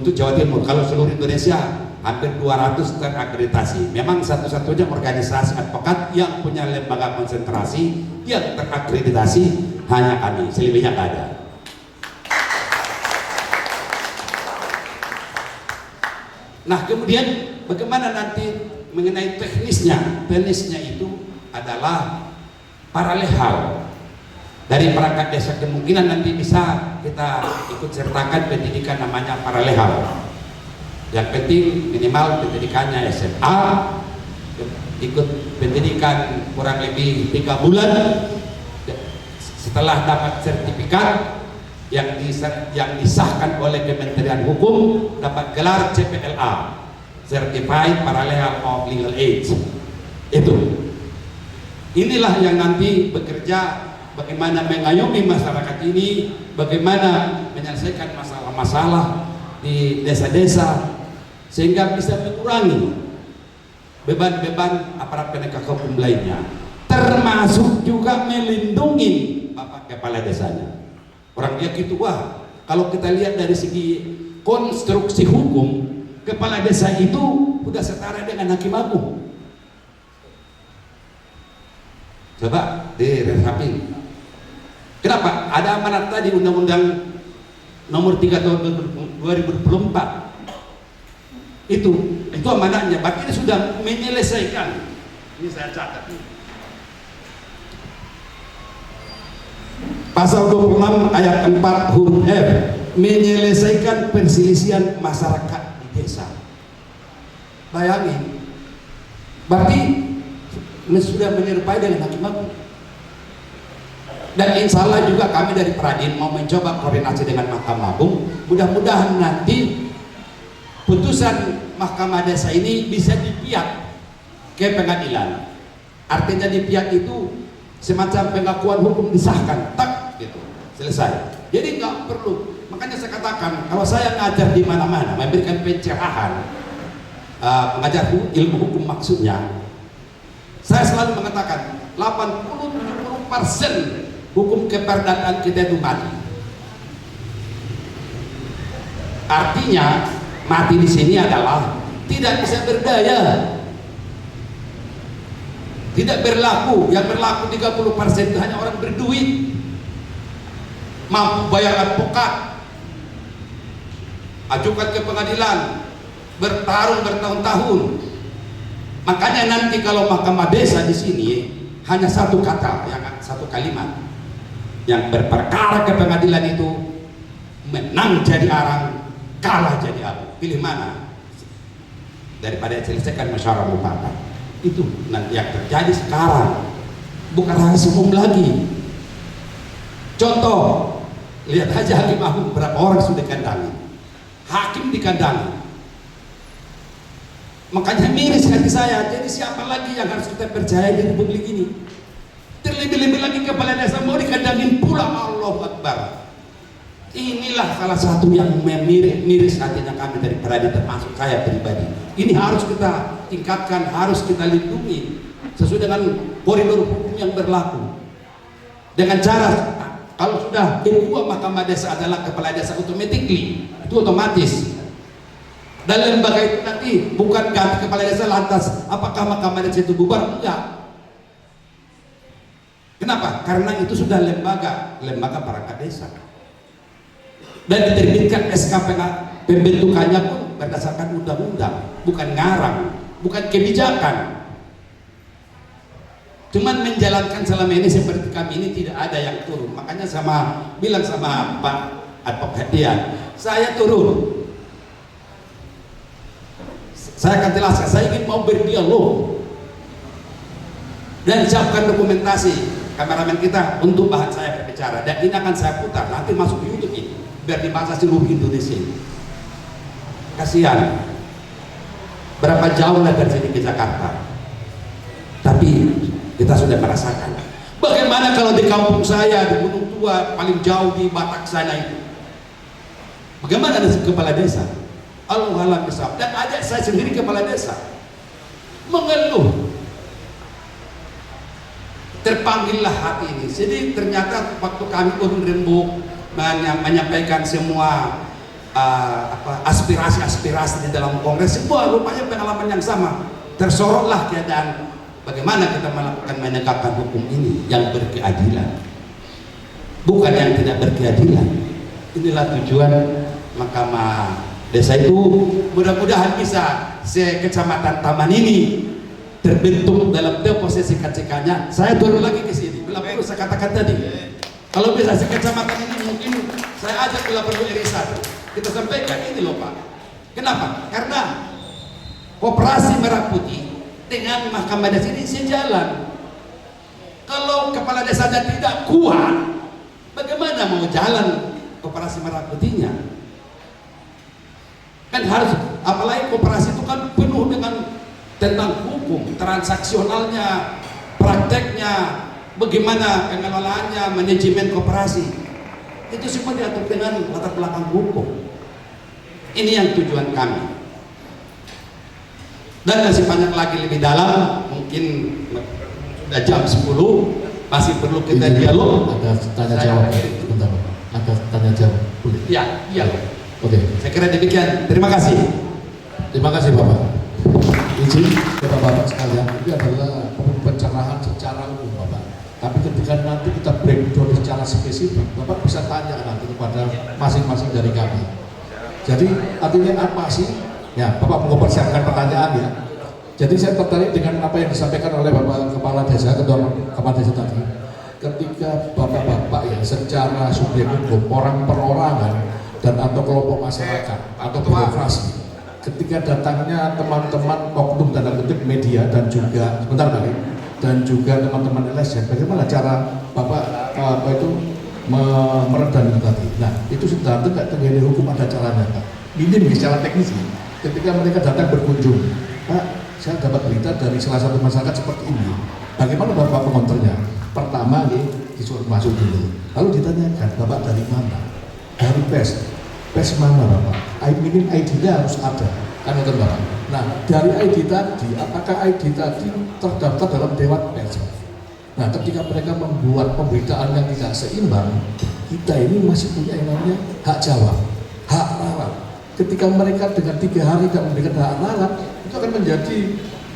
untuk Jawa Timur. Kalau seluruh Indonesia hampir 200 terakreditasi. Memang satu-satunya organisasi advokat yang punya lembaga konsentrasi yang terakreditasi hanya kami, selebihnya nggak ada. Nah, kemudian bagaimana nanti mengenai teknisnya? Teknisnya itu adalah paralel dari perangkat desa. Kemungkinan nanti bisa kita ikut sertakan pendidikan namanya paralel. Yang penting minimal pendidikannya SMA, ikut pendidikan kurang lebih 3 bulan. Setelah dapat sertifikat yang disahkan oleh Kementerian Hukum, dapat gelar CPLA, Certified Paralegal of Legal Aid. Itu. Inilah yang nanti bekerja bagaimana mengayomi masyarakat ini, bagaimana menyelesaikan masalah-masalah di desa-desa sehingga bisa mengurangi beban-beban aparat penegak hukum lainnya, termasuk juga melindungi bapak kepala desanya. Orang dia gitu, wah kalau kita lihat dari segi konstruksi hukum, kepala desa itu sudah setara dengan hakim agung. Coba diresapi. Kenapa? Ada amanat tadi Undang-Undang Nomor 3 Tahun 2024. Itu amanatnya. Berarti ini sudah menyelesaikan. Ini saya catat. Pasal 26 ayat 4 huruf F, menyelesaikan perselisihan masyarakat di desa. Bayangin, berarti sudah menyerupai dengan hakim agung. Dan insya Allah juga kami dari Peradin mau mencoba koordinasi dengan Mahkamah Agung. Mudah-mudahan nanti putusan Mahkamah Desa ini bisa dipiat ke pengadilan. Artinya dipiat itu semacam pengakuan hukum disahkan, tak gitu, selesai. Jadi nggak perlu. Makanya saya katakan kalau saya ngajar di mana-mana, memberikan pencerahan, mengajar ilmu hukum maksudnya, saya selalu mengatakan 80-70% hukum keperdataan kita itu mati. Artinya mati di sini adalah tidak bisa berdaya, tidak berlaku. Yang berlaku 30% itu hanya orang berduit, mampu bayar advokat, ajukan ke pengadilan, bertarung bertahun-tahun. Makanya nanti kalau Mahkamah Desa di sini hanya satu kata, satu kalimat, yang berperkara ke pengadilan itu menang jadi arang, kalah jadi abu. Pilih mana? Daripada selesaikan musyawarah mufakat. Itu nanti yang terjadi sekarang, bukan rahasia umum lagi. Contoh, lihat aja hakim agung berapa orang sudah dikandangi, hakim dikandangi. Makanya miris hati saya. Jadi siapa lagi yang harus kita percaya di republik ini? Terlebih-lebih lagi kepala desa mau dikandangin pula. Allahu Akbar. Inilah salah satu yang miris hatinya kami dari Peradin, termasuk saya pribadi. Ini harus kita tingkatkan, harus kita lindungi sesuai dengan koridor hukum yang berlaku. Dengan cara, kalau sudah ketua Mahkamah Desa adalah kepala desa, automatically itu otomatis. Dan lembaga itu nanti bukan ganti kepala desa lantas apakah Mahkamah Desa itu bubar? Enggak. Kenapa? Karena itu sudah lembaga perangkat desa. Dan diterbitkan SK pembentukannya pun berdasarkan undang-undang, bukan ngarang, bukan kebijakan. Cuman menjalankan selama ini seperti kami ini tidak ada yang turun. Makanya bilang sama Pak Advokat dia, saya turun. Saya akan jelaskan, saya ingin mau berdialog dan siapkan dokumentasi kameramen kita untuk bahan saya berbicara, dan ini akan saya putar nanti masuk di YouTube ini biar dibaca seluruh Indonesia. Kasihan, berapa jauh lah dari sini ke Jakarta, tapi kita sudah merasakan. Bagaimana kalau di kampung saya di Gunung Tua paling jauh di Batak sana itu, bagaimana nasib kepala desa? Allah alam bisawab. Dan adik saya sendiri kepala desa mengeluh, terpanggillah hati ini. Jadi ternyata waktu kami urun rembuk menyampaikan semua aspirasi-aspirasi di dalam kongres, semua rupanya pengalaman yang sama. Tersorotlah keadaan bagaimana kita melakukan menegakkan hukum ini yang berkeadilan, bukan yang tidak berkeadilan. Inilah tujuan Mahkamah Desa itu. Mudah-mudahan bisa sekecamatan Taman ini terbentuk dalam posisi KCK-nya. Saya turun lagi ke sini, bila perlu saya katakan tadi, kalau bisa sekecamatan ini mungkin saya ajak bila perlu irisan, kita sampaikan ini loh Pak. Kenapa? Karena Koperasi Merah Putih dengan Mahkamah Desa ini sejalan. Kalau kepala desanya tidak kuat, bagaimana mau jalan Koperasi Merah Putihnya? Kan harus, apalagi koperasi itu kan penuh dengan tentang hukum, transaksionalnya, prakteknya, bagaimana pengelolaannya, manajemen koperasi. Itu semua diatur dengan latar belakang hukum. Ini yang tujuan kami. Dan masih banyak lagi lebih dalam, mungkin sudah jam 10, masih perlu kita dialog. Ada tanya jawab, bentar, ada tanya jawab, boleh? Ya, iya. Oke. Saya kira demikian. Terima kasih. Terima kasih Bapak. Izin Bapak-bapak sekalian, ini adalah pencerahan secara umum Bapak. Tapi ketika nanti kita breakdown secara spesifik, Bapak bisa tanya nanti kepada masing-masing dari kami. Jadi artinya apa sih? Ya, Bapak mau mempersiapkan pertanyaan ya. Jadi saya tertarik dengan apa yang disampaikan oleh Bapak Kepala Desa, Ketua Kepala Desa tadi. Ketika Bapak-bapak ya secara subjek hukum, orang perorangan dan atau kelompok masyarakat atau birokrasi, ketika datangnya teman-teman oknum tanda kutip media dan juga sebentar balik dan juga teman-teman LSM, bagaimana cara Bapak meredam itu tadi? Nah, itu sudah tidak terjadi hukum, ada caranya Pak. Minim secara teknis. Ketika mereka datang berkunjung, Pak, saya dapat berita dari salah satu masyarakat seperti ini. Bagaimana Bapak mengontrolnya? Pertama disuruh masuk dulu, lalu ditanyakan, Bapak dari mana? Dari PES mana Bapak? Minim ID-nya harus ada, kan itu Bapak. Nah, dari ID tadi, apakah ID tadi terdaftar dalam Dewan Pers? Nah, ketika mereka membuat pemberitaan yang tidak seimbang, kita ini masih punya yang namanya hak jawab, hak ralat. Ketika mereka dengan 3 hari tidak memberikan hak ralat, itu akan menjadi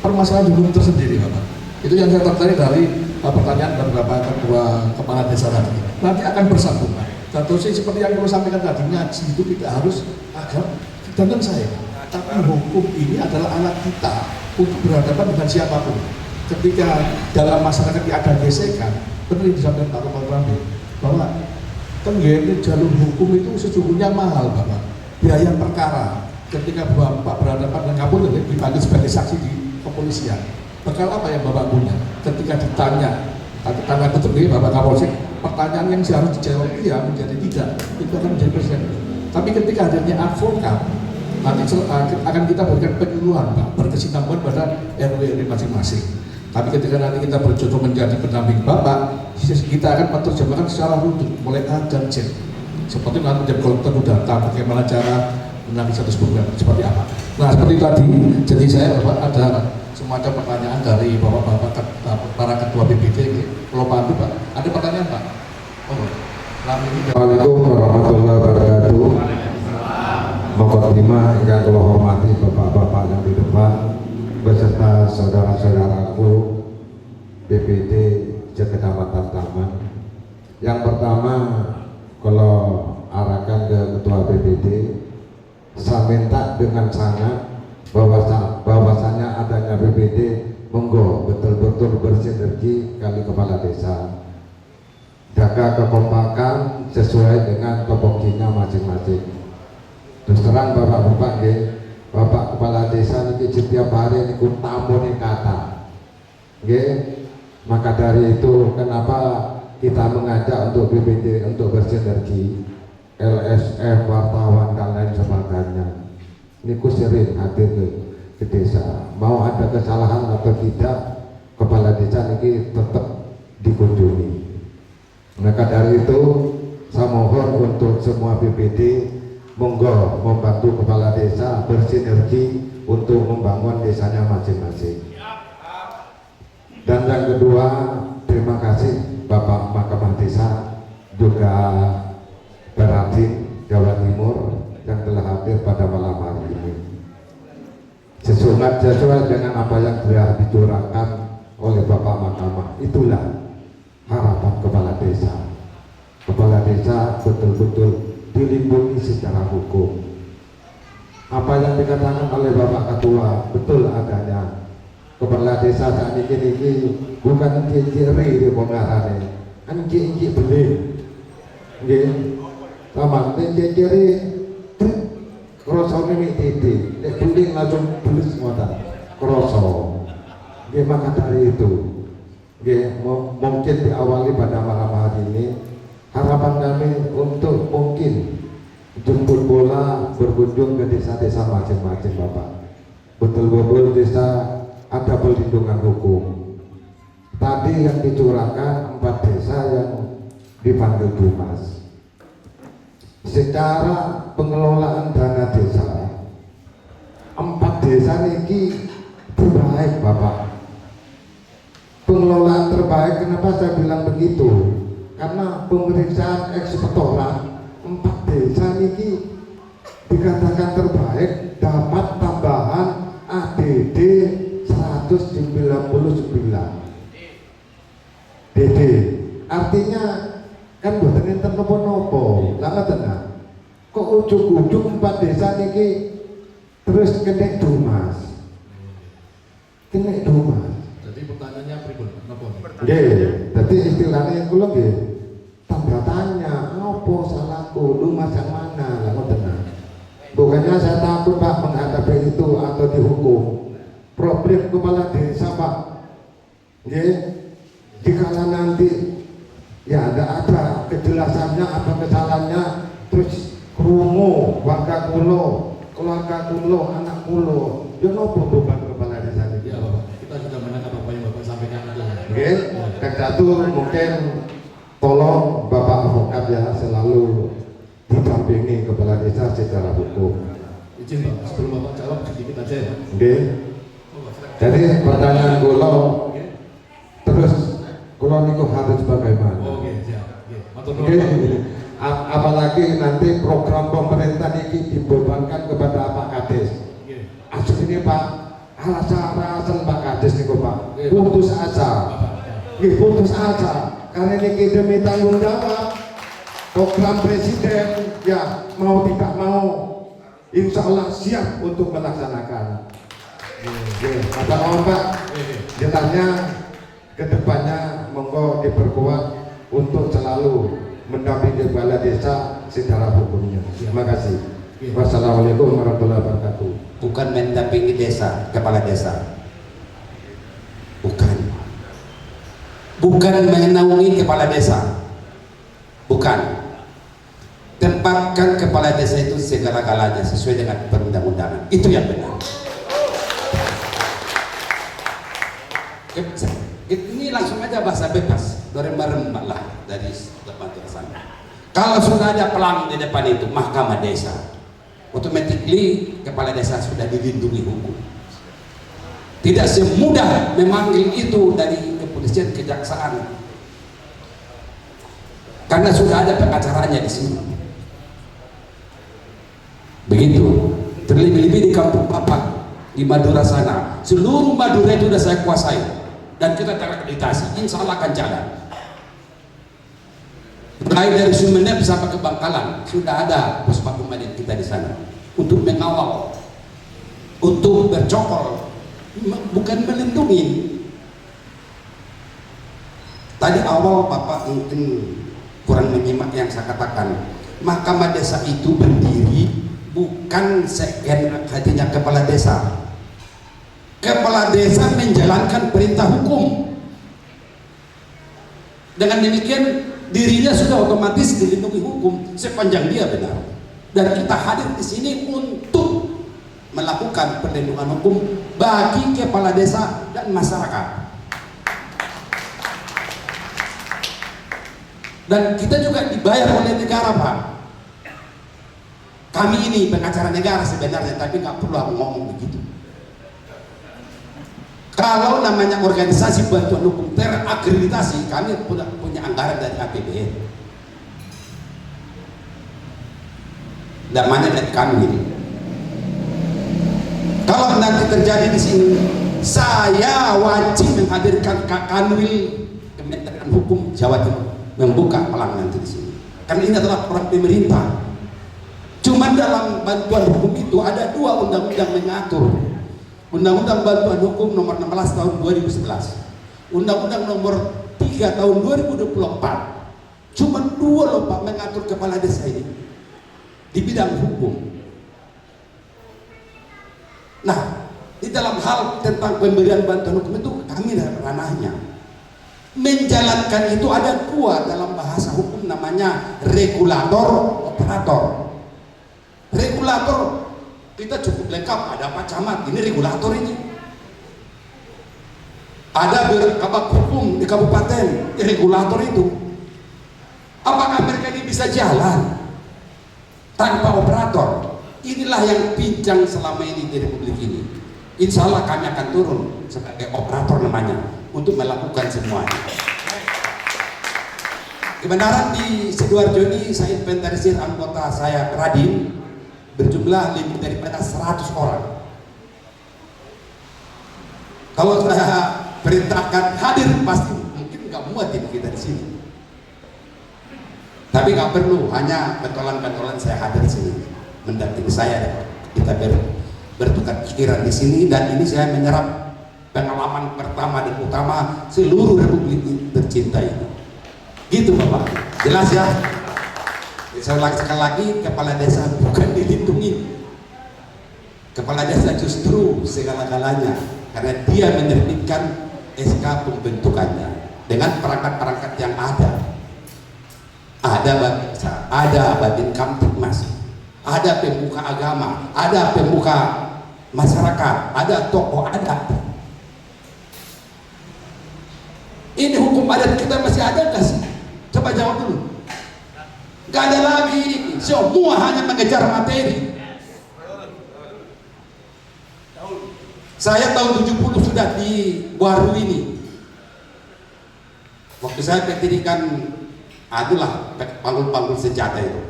permasalahan hukum tersendiri Bapak. Itu yang saya tertarik dari pertanyaan dari Bapak Ketua Kepala Desa tadi. Nanti akan bersambungan. Satu sih seperti yang saya sampaikan tadi, ngaji itu tidak harus agama dan saya. Tapi hukum ini adalah alat kita untuk berhadapan dengan siapapun. Ketika dalam masyarakat ada gesekan, benar yang disampaikan Pak Kepala Rambi, bahwa tenggene jalur hukum itu sesungguhnya mahal Bapak. Biaya perkara ketika Bapak berhadapan dengan Kapolri dipanggil sebagai saksi di kepolisian. Bekal apa yang Bapak punya? Ketika ditanya, tanda kutip Bapak Kapolsek, pertanyaan yang harus dijawab iya menjadi tidak, itu akan menjadi presiden. Tapi ketika hadirnya advokat, nanti akan kita berikan penyuluhan Pak, berkesinambungan pada RW masing-masing. Tapi ketika nanti kita berjodoh menjadi pendamping Bapak, kita akan menerjemahkan secara runtut mulai A dan Z. Seperti nanti jam kolektor datang, bagaimana cara menangani satu program seperti apa. Nah seperti tadi, jadi saya Bapak ada semacam pertanyaan dari bapak-bapak para ketua BPD. Kalau Pak Pak, ada pertanyaan Pak? Oh, Assalamualaikum warahmatullahi wabarakatuh. Mohon terima yang saya hormati bapak-bapak yang di depan beserta saudara-saudaraku BPD Kecamatan Taman. Yang pertama, kalau arahkan ke ketua BPD, saya minta dengan sangat bahwasanya adanya BPD monggo betul-betul bersinergi kali kepala desa, jaga kekompakan sesuai dengan topoksinya masing-masing. Terus terang bapak-bapak Bapak kepala desa ini setiap hari ini tamu nih kata maka dari itu kenapa kita mengajak untuk BPD untuk bersinergi, LSM, wartawan dan lain sebagainya. Ini sering hadir ke desa, mau ada kesalahan atau tidak, kepala desa ini tetap dikunjungi. Maka dari itu saya mohon untuk semua BPD monggo membantu kepala desa bersinergi untuk membangun desanya masing-masing. Dan yang kedua, terima kasih Bapak Mahkamah Desa juga Beratin Jawa Timur yang telah sesuai dengan apa yang telah dicurahkan oleh Bapak Mahkamah. Itulah harapan kepala desa. Kepala desa betul-betul dilindungi secara hukum. Apa yang dikatakan oleh Bapak Ketua betul adanya. Kepala desa saat ini bukan ciri di pengarane, anji beli, nggih, sama ciri kroso ini titik, beli langsung beli semua tak kroso. Nggih, maka dari itu, nggih, mungkin diawali pada malam hari ini. Harapan kami untuk mungkin jemput bola berkunjung ke desa-desa masing-masing, Bapak. Betul-betul desa ada perlindungan hukum. Tadi yang dicurahkan 4 desa yang dipanggil Dumas. Secara pengelolaan dana desa, 4 desa ini terbaik, Bapak. Pengelolaan terbaik, kenapa saya bilang begitu? Karena pemeriksaan ekspektorat 4 desa ini dikatakan terbaik, dapat tambahan ADD 199 DD. Artinya kan buatan enten nopo-nopo, lama tengah. Kok ujung-ujung 4 desa ini terus kena Dumas. Kena Dumas. Jadi pertanyaannya pripun? Napa? Nggih, dadi istilahnya yang kula nggih tanda tanya, apa salahku, Dumas yang mana? Lah ngoten. Bukannya saya takut Pak menghadapi itu atau dihukum. Problem kepala desa Pak. Nggih, jika nanti ya ada kejelasannya apa kesalahannya, terus krungu warga kulo, keluarga kulo, anak kulo, yo nopo beban kepala desa ini? Ya Bapak, kita sudah menangkap apa yang Bapak sampaikan itu. Oke, yang satu mungkin tolong Bapak Advokat ya selalu didampingi kepala desa secara hukum. Izin Pak, sebelum Bapak jawab sedikit aja ya. Oke. Jadi pertanyaan kulo terus kulo niku harus bagaimana? Oke, siap. Matur Oke. nuwun. Apalagi nanti program pemerintah ini dibebankan kepada Pak Kades. Asli ini Pak, alasan Pak Kades niku Pak, putus asa. Putus asa. Karena ini demi tanggung jawab program presiden, ya mau tidak mau, insya Allah siap untuk melaksanakan. Kata Pak, jelasnya kedepannya monggo diperkuat untuk selalu mendampingi kepala desa secara hukumnya. Terima kasih. Wassalamualaikum warahmatullahi wabarakatuh. Bukan mendampingi desa, kepala desa. Bukan menaungi kepala desa. Bukan. Tempatkan kepala desa itu segala-galanya sesuai dengan perundang-undangan. Itu yang benar. Ini langsung aja bahasa bebas, doremba-remba lah dari depan ke sana. Kalau sudah ada pelang di depan itu mahkamah desa, automatically kepala desa sudah dilindungi hukum. Tidak semudah memanggil itu dari kepolisian, kejaksaan, karena sudah ada pengacaranya di sini. Begitu. Terlebih-lebih di kampung Bapak di Madura sana, seluruh Madura itu sudah saya kuasai dan kita terakreditasi, insya Allah akan jalan. Mulai dari Sumeneb sampai ke Bangkalan sudah ada puspakumadin kita di sana untuk mengawal, untuk bercokol, bukan melindungi. Tadi awal Bapak mungkin kurang menyimak yang saya katakan. Mahkamah desa itu berdiri bukan seenak hatinya kepala desa. Kepala desa menjalankan perintah hukum. Dengan demikian dirinya sudah otomatis dilindungi hukum sepanjang dia benar. Dan kita hadir di sini untuk melakukan perlindungan hukum bagi kepala desa dan masyarakat. Dan kita juga dibayar oleh negara Pak. Kami ini pengacara negara sebenarnya, tapi nggak perlu aku ngomong begitu. Kalau namanya organisasi bantuan hukum terakreditasi, kami punya anggaran dari APBN. Dan mana dari kami ini. Kalau nanti terjadi di sini, saya wajib menghadirkan Kak Kanwil Kementerian Hukum Jawa Timur membuka pelang nanti di sini. Karena ini adalah peran pemerintah. Cuman dalam bantuan hukum itu ada 2 undang-undang mengatur. Undang-Undang Bantuan Hukum nomor 16 tahun 2011, Undang-Undang nomor 3 tahun 2024. Cuma 2 loh Pak mengatur kepala desa ini di bidang hukum. Nah, di dalam hal tentang pemberian bantuan hukum itu kami ranahnya. Menjalankan itu ada 2 dalam bahasa hukum, namanya regulator, operator. Regulator kita cukup lengkap, ada Pak Camat, ini regulator ini. Ada kabak hukum di kabupaten, regulator itu. Apakah mereka ini bisa jalan tanpa operator? Inilah yang pincang selama ini di Republik ini. Insya Allah kami akan turun sebagai operator namanya untuk melakukan semuanya. Kebenaran di Sidoarjo ini saya inventarisir anggota saya Radin berjumlah lebih daripada 100 orang. Kalau saya perintahkan hadir pasti mungkin nggak muat ini kita di sini. Tapi nggak perlu, hanya bentolan-bentolan saya hadir di sini mendampingi saya. Kita bertukar pikiran di sini, dan ini saya menyerap pengalaman pertama dan utama seluruh Republik ini tercinta ini. Gitu Bapak, jelas ya? Saya ulang sekali lagi, kepala desa bukan dilindungi. Kepala desa justru segala-galanya, karena dia menerbitkan SK pembentukannya dengan perangkat-perangkat yang ada. Ada Babinsa, ada Babin Kamtipmas, ada pembuka agama, ada pembuka masyarakat, ada tokoh adat. Ini hukum adat kita masih ada nggak sih? Coba jawab dulu. Gak ada lagi, semua hanya mengejar materi. Saya tahun 70 sudah di Waru ini. Waktu saya pendirikan adalah panggul-panggul senjata itu.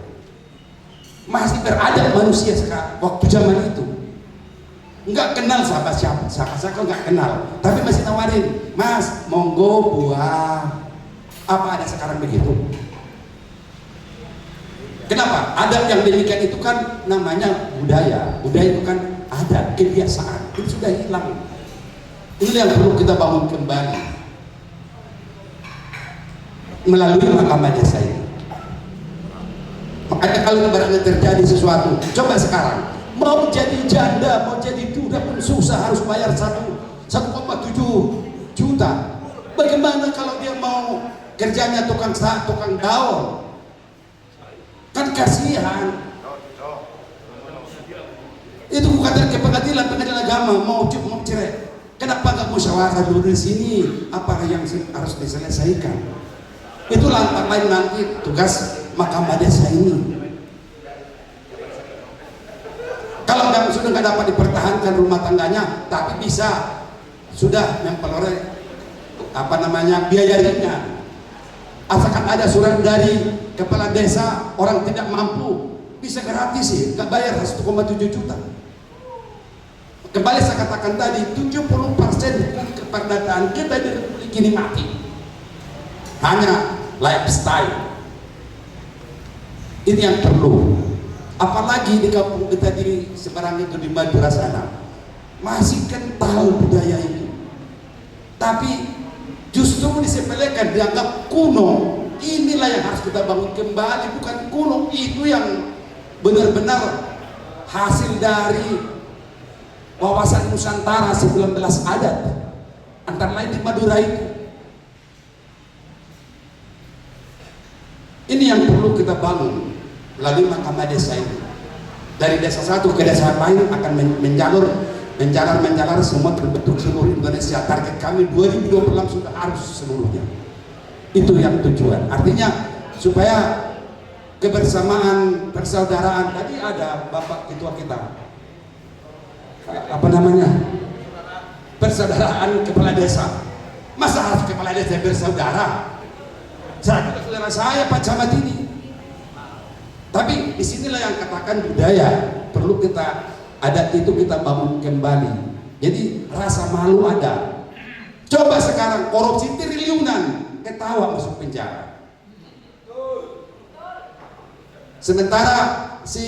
Masih berada manusia sekarang waktu zaman itu. Nggak kenal siapa saya nggak kenal, tapi masih nawarin, Mas, monggo buah. Apa ada sekarang begitu? Kenapa? Adat yang demikian itu kan namanya budaya. Budaya itu kan ada kebiasaan. Itu sudah hilang. Ini yang perlu kita bangun kembali melalui mahkamah desa ini. Makanya kalau barangnya terjadi sesuatu, coba sekarang mau jadi janda, mau jadi duda pun susah, harus bayar 1,7 juta. Bagaimana kalau dia mau kerjanya tukang daun? Kan kasihan. Itu bukan ke pengadilan agama mau cerai. Kenapa nggak musyawarah dulu di sini? Apa yang harus diselesaikan? Itu lantaran lain nanti tugas mahkamah desa ini. Kalau sudah nggak dapat dipertahankan rumah tangganya, tapi bisa sudah memperoleh biaya ringan. Asalkan ada surat dari kepala desa, orang tidak mampu bisa gratis sih, nggak bayar 1,7 juta. Kembali saya katakan tadi, 70% keperdataan kita di Republik ini mati. Hanya lifestyle. Ini yang perlu. Apalagi di kampung kita di Semarang itu, di Madura sana, masih kental budaya itu. Tapi justru disepelekan, dianggap kuno. Inilah yang harus kita bangun kembali, bukan kuno. Itu yang benar-benar hasil dari wawasan Nusantara 19 adat, antara lain di Madura itu. Ini yang perlu kita bangun melalui mahkamah desa itu. Dari desa satu ke desa lain akan menjalar semua terbentuk seluruh Indonesia. Target kami 2026 sudah harus seluruhnya. Itu yang tujuan. Artinya supaya kebersamaan, persaudaraan. Tadi ada Bapak Ketua kita, persaudaraan kepala desa. Masa harus kepala desa bersaudara? Saya juga saudara saya Pak Camat ini. Tapi disinilah yang katakan budaya perlu kita adat itu kita bangun kembali. Jadi rasa malu ada. Coba sekarang korupsi triliunan, ketawa masuk penjara. Sementara si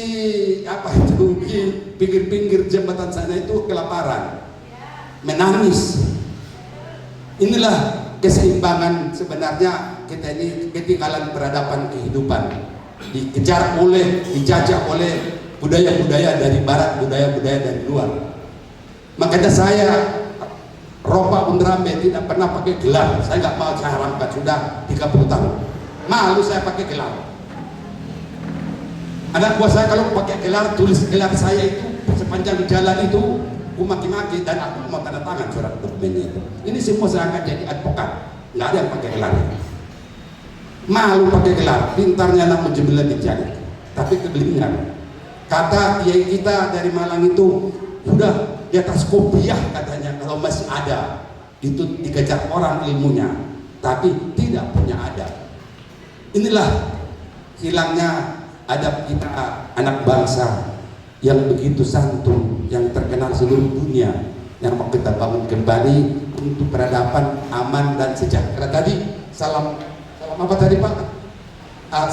apa itu di pinggir-pinggir jembatan sana itu kelaparan, menangis. Inilah keseimbangan sebenarnya. Kita ini ketinggalan peradaban kehidupan, dikejar oleh, dijajah oleh budaya-budaya dari barat, budaya-budaya dari luar. Makanya saya Ropa Undrambe tidak pernah pakai gelar. Saya nggak mau, saya haramkan sudah 30 tahun. Malu saya pakai gelar. Anak buah saya kalau pakai gelar, tulis gelar saya itu sepanjang jalan itu aku maki-maki, dan aku mau tanda tangan surat dokumennya itu. Ini semua saya akan jadi advokat. Nggak ada yang pakai gelar. Malu pakai gelar, pintarnya anak menjembelan dicari, tapi kegelingan. Kata kiai kita dari Malang itu, sudah di atas kopiah katanya, kalau masih ada itu dikejar orang ilmunya, tapi tidak punya adab. Inilah hilangnya adab kita, anak bangsa yang begitu santun, yang terkenal seluruh dunia, yang mau kita bangun kembali untuk peradaban aman dan sejahtera. Tadi salam apa tadi Pak?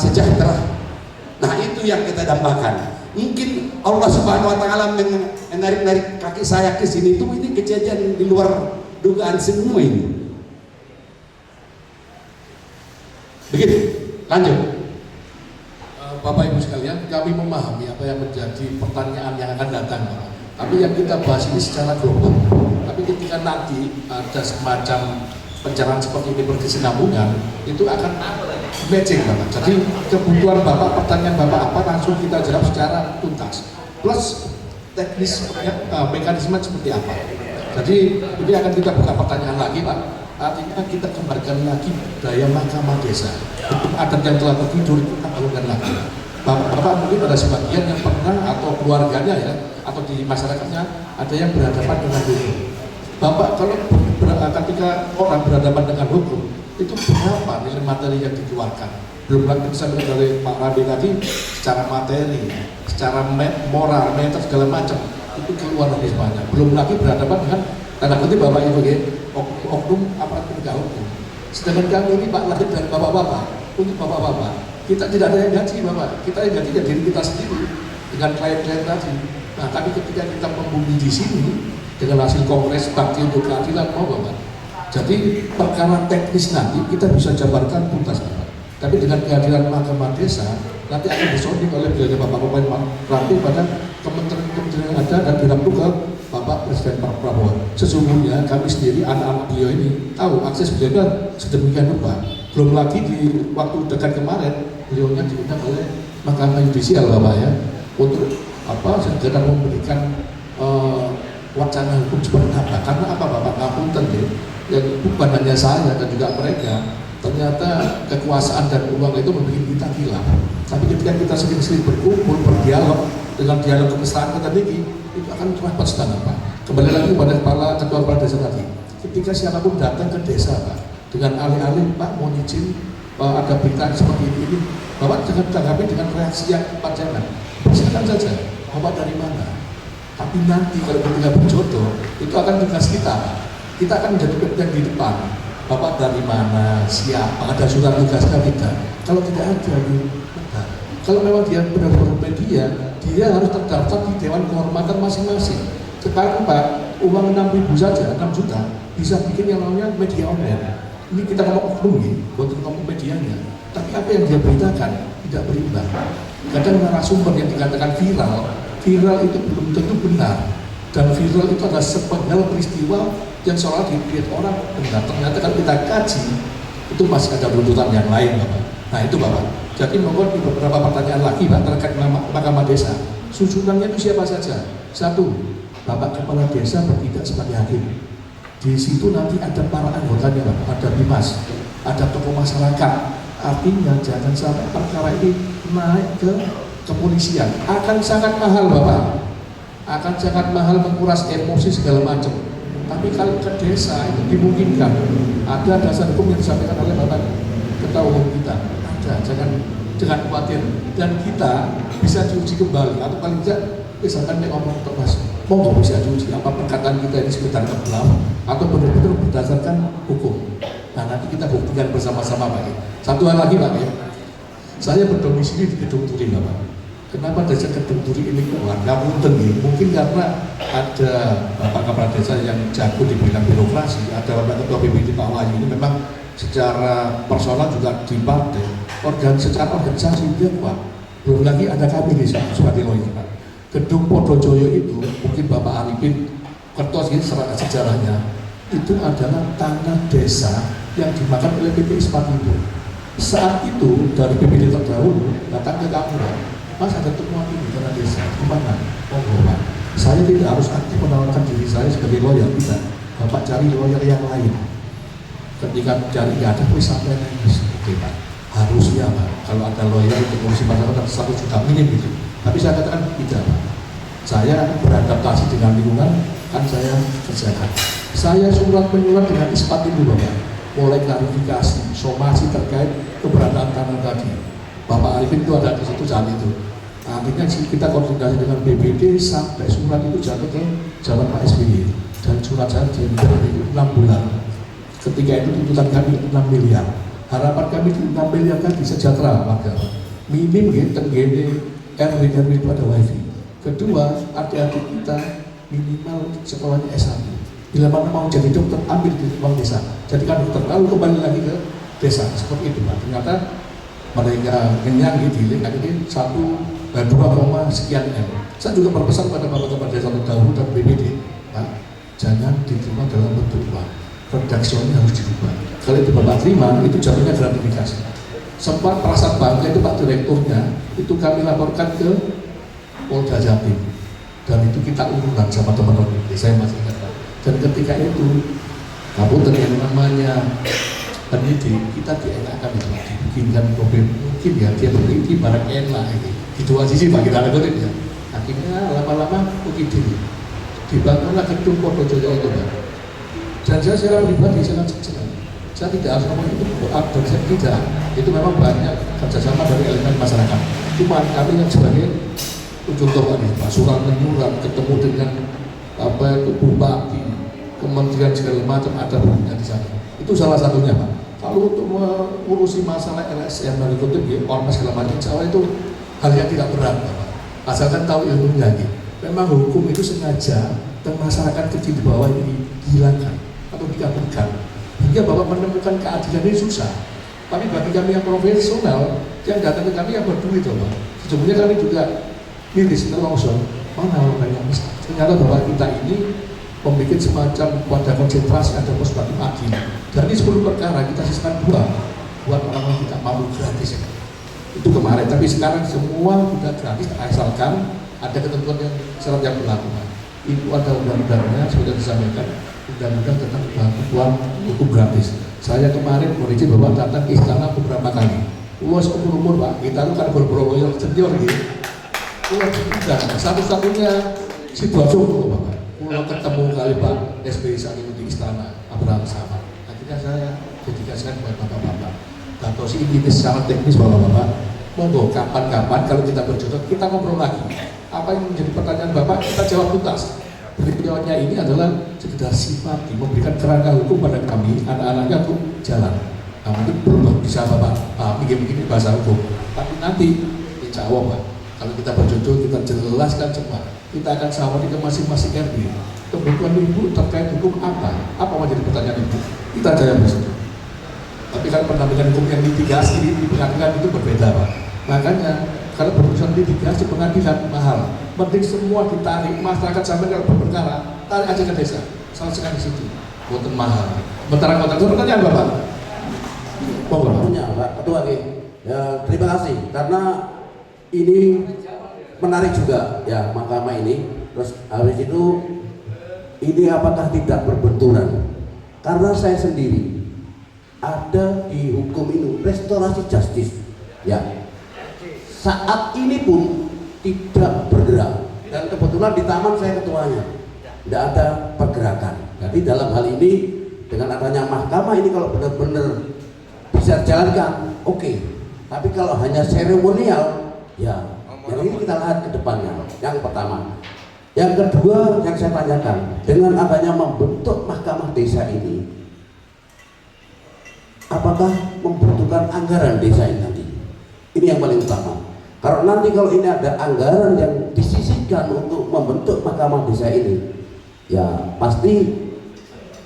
Sejahtera. Nah itu yang kita dambakan. Mungkin Allah Subhanahu Wa Taala menarik kaki saya ke sini itu, ini kejadian di luar dugaan semua ini. Begitu. Lanjut. Bapak Ibu sekalian, kami memahami apa yang menjadi pertanyaan yang akan datang, Bapak. Tapi yang kita bahas ini secara global. Tapi ketika nanti ada semacam pencerahan seperti ini berkesinambungan, itu akan matching, Bapak. Jadi kebutuhan Bapak, pertanyaan Bapak apa, langsung kita jawab secara tuntas. Plus teknis mekanisme seperti apa. Jadi ini akan kita buka pertanyaan lagi, Pak. Artinya kita kembalikan lagi budaya mahkamah desa. Hukum adat yang telah tertidur kita bangunkan lagi. Bapak mungkin ada sebagian yang pernah atau keluarganya ya, atau di masyarakatnya ada yang berhadapan dengan hukum. Bapak kalau ketika orang berhadapan dengan hukum, itu berapa nilai materi yang dikeluarkan? Belum lagi bisa dari Pak Rabi tadi, secara materi, secara moral, meter segala macam, itu keluar lebih banyak. Belum lagi berhadapan dengan tanda kutip Bapak Ibu ya, oknum aparat penegak hukum. Sedangkan kami ini Pak lahir dari bapak-bapak, untuk bapak-bapak, kita tidak ada yang gaji Bapak, kita yang gaji ya diri kita sendiri dengan klien-klien tadi. Nah tapi ketika kita membumi di sini dengan hasil kongres bakti untuk keadilan mau Bapak. Jadi perkara teknis nanti kita bisa jabarkan tuntas Bapak. Tapi dengan kehadiran mahkamah desa nanti akan disonding oleh beliau Bapak Ramping pada kementerian yang ada dan dirangkum ke Bapak Presiden Pak Prabowo. Sesungguhnya kami sendiri anak-anak beliau ini tahu akses beliau kan sedemikian rupa. Belum lagi di waktu dekat kemarin beliaunya diundang oleh Mahkamah Yudisial Bapak ya untuk apa segera memberikan wacana hukum seperti apa. Karena apa Bapak ngapunten ya, yang bukan hanya saya dan juga mereka, ternyata kekuasaan dan uang itu membuat kita gila. Tapi ketika kita sering-sering berkumpul, berdialog dengan dialog kemesraan kita ini, itu akan rapat setengah Pak. Kembali lagi kepada ketua kepala desa tadi. Ketika siapapun datang ke desa Pak, dengan alih-alih Pak mau izin ada berita seperti ini, Bapak jangan tanggapi dengan reaksi yang panjangan. Silakan saja, Bapak dari mana? Tapi nanti kalau ketika berjodoh, itu akan tugas kita. Kita akan menjadi yang di depan. Bapak dari mana, siapa, ada surat tugasnya tidak. Kalau tidak ada, nah, kalau memang dia benar-benar media, dia harus terdaftar di Dewan Kehormatan masing-masing. Sekarang Pak, uang 6.000 saja, 6 juta, bisa bikin yang namanya media online. Ini kita ngomong oknum ya, buat ngomong medianya. Tapi apa yang dia beritakan tidak berimbang. Kadang narasumber yang dikatakan viral itu belum tentu benar. Dan viral itu adalah sepenggal peristiwa yang seolah dilihat orang benar. Ternyata kalau kita kaji, itu masih ada runtutan yang lain Bapak. Nah itu Bapak. Jadi mohon beberapa pertanyaan lagi Pak terkait Mahkamah Desa. Susunannya itu siapa saja? Satu, Bapak Kepala Desa bertindak sebagai hakim. Di situ nanti ada para anggotanya Bapak, ada bimas, ada tokoh masyarakat. Artinya jangan sampai perkara ini naik ke kepolisian. Akan sangat mahal Bapak. Akan sangat mahal, menguras emosi segala macam. Tapi kalau ke desa itu dimungkinkan. Ada dasar hukum yang disampaikan oleh Bapak Ketua Umum kita. Ada, jangan khawatir. Dan kita bisa diuji kembali atau paling tidak misalkan dia ngomong untuk Mas, mau nggak bisa diuji apa perkataan kita ini sekedar ngebluff atau benar-benar berdasarkan hukum. Nah nanti kita buktikan bersama-sama Pak. Satu hal lagi Pak ya, saya berdomisili di Gedung Turi Pak. Kenapa desa Gedung Turi ini keluar? Nggak mungkin karena ada Bapak Kepala Desa yang jago di bidang birokrasi, ada Bapak Ketua BPD Pak Wahyu ini memang secara personal juga di partai, secara organisasi dia kuat. Belum lagi ada kami di Sumatera ini Pak. Gedung Podojoyo itu mungkin Bapak Arifin kertas ini sejarahnya itu adalah tanah desa yang dimakan oleh PP Ispatindo. Saat itu dari BPD terdahulu datang ke kami, Mas ada temuan ini tanah desa di mana? Oh Bapak, saya tidak harus aktif menawarkan diri saya sebagai lawyer, tidak. Bapak cari lawyer yang lain. Ketika cari nggak ada, wis sampai nangis. Oke Pak, harusnya Pak, kalau ada lawyer untuk ngurusi masyarakat 1 juta minim gitu. Tapi saya katakan tidak Pak. Saya beradaptasi dengan lingkungan, kan saya kerjakan. Saya surat menyurat dengan Ispatindo Bapak, mulai klarifikasi, somasi terkait keberadaan tanah tadi. Bapak Arifin itu ada di situ saat itu. Akhirnya kita koordinasi dengan BPD sampai surat itu jatuh ke zaman Pak SBY dan surat saya diambil 6 bulan. Ketika itu tuntutan kami 6 miliar. Harapan kami di 6 miliar kan sejahtera warga. Minim gitu, tenggene RW itu ada wifi. Kedua, adik-adik kita minimal sekolahnya S1. Bila mana mau jadi dokter, ambil di ruang desa. Jadikan dokter, lalu kembali lagi ke desa. Seperti itu Pak. Ternyata mereka kenyang di link ini 2, sekian M. Saya juga berpesan pada Bapak Kepala Desa terdahulu dan BPD, Pak, jangan diterima dalam bentuk uang. Redaksionnya harus dirubah. Kalau itu Bapak terima, itu jatuhnya gratifikasi. Sempat perasaan bangga itu Pak Direkturnya, itu kami laporkan ke Polda Jatim. Dan itu kita urutan sama teman-teman, saya masih ingat Pak. Dan ketika itu, kabupaten yang namanya penyidik, kita dienakan itu, dibikinkan problem, mungkin ya dia berpikir barang enak ini. Di dua sisi Pak, kita ada kutip ya. Akhirnya lama-lama mungkin diri. Dibangunlah Gedung Podojoyo itu Pak. Dan saya secara pribadi sangat senang. Saya tidak harus ngomong itu dan saya tidak. Itu memang banyak kerjasama dari elemen masyarakat. Cuma kami yang sebagai ujung tombak ini, Pak, surat menyurat ketemu dengan bupati, kementerian segala macam ada bunyinya di sana. Itu salah satunya Pak. Kalau untuk mengurusi masalah LSM dan kutip ormas segala macam, saya itu hal yang tidak berat Pak. Asalkan tahu ilmunya gitu. Memang hukum itu sengaja dan masyarakat kecil di bawah ini dihilangkan atau dikabulkan. Hingga Bapak menemukan keadilan ini susah. Tapi bagi kami yang profesional, yang datang ke kami yang berduit Pak. Sejujurnya kami juga miris, langsung mana orang yang bisa. Ternyata bahwa kita ini membuat semacam pada konsentrasi ada pos batu akil. Dari 10 perkara kita sisakan 2 buat orang yang tidak mampu gratis ya. Itu kemarin, tapi sekarang semua sudah gratis asalkan ada ketentuan yang syarat yang berlaku. Itu ada undang-undangnya sudah disampaikan, undang-undang tentang bantuan hukum gratis. Saya kemarin berizin Bapak datang ke istana beberapa kali. Luas umur Pak, kita itu kan berproyek senior gitu. Luas juga, satu-satunya Sidoarjo Bapak. Kalau ketemu kali Pak SBY saat itu di istana Abraham Samad. Akhirnya saya dedikasikan buat Bapak-Bapak. Atau si ini secara teknis Bapak-Bapak. Monggo kapan-kapan kalau kita berjodoh kita ngobrol lagi. Apa yang menjadi pertanyaan Bapak kita jawab tuntas. Beliaunya ini adalah sekedar simpati, memberikan kerangka hukum pada kami, anak-anaknya untuk jalan. Nah mungkin belum bisa Bapak begini bahasa hukum. Tapi nanti insya Allah Pak, kalau kita berjodoh kita jelaskan semua. Kita akan sawari ke masing-masing RW. Kebutuhan ibu terkait hukum apa? Apa menjadi pertanyaan ibu? Kita jawab di situ. Tapi kalau pendampingan hukum yang litigasi di pengadilan itu berbeda Pak. Makanya kalau berurusan litigasi pengadilan mahal. Penting semua ditarik, masyarakat sampai kalau berperkara, tarik aja ke desa, selesaikan di situ. Buatan mahal. Bentar-bentar, pertanyaan Bapak. Punya Pak Ketua ya, terima kasih karena ini menarik juga ya mahkamah ini. Terus habis itu ini apakah tidak berbenturan? Karena saya sendiri ada di hukum ini restorasi justice ya. Saat ini pun tidak bergerak dan kebetulan di taman saya ketuanya, tidak ada pergerakan. Jadi dalam hal ini dengan adanya mahkamah ini kalau benar-benar bisa dijalankan, oke. Tapi kalau hanya seremonial, ya Yang ini kita lihat ke depannya. Yang pertama. Yang kedua yang saya tanyakan, dengan adanya membentuk mahkamah desa ini, apakah membutuhkan anggaran desa ini nanti? Ini yang paling utama. Karena nanti kalau ini ada anggaran yang disisihkan untuk membentuk mahkamah desa ini, ya pasti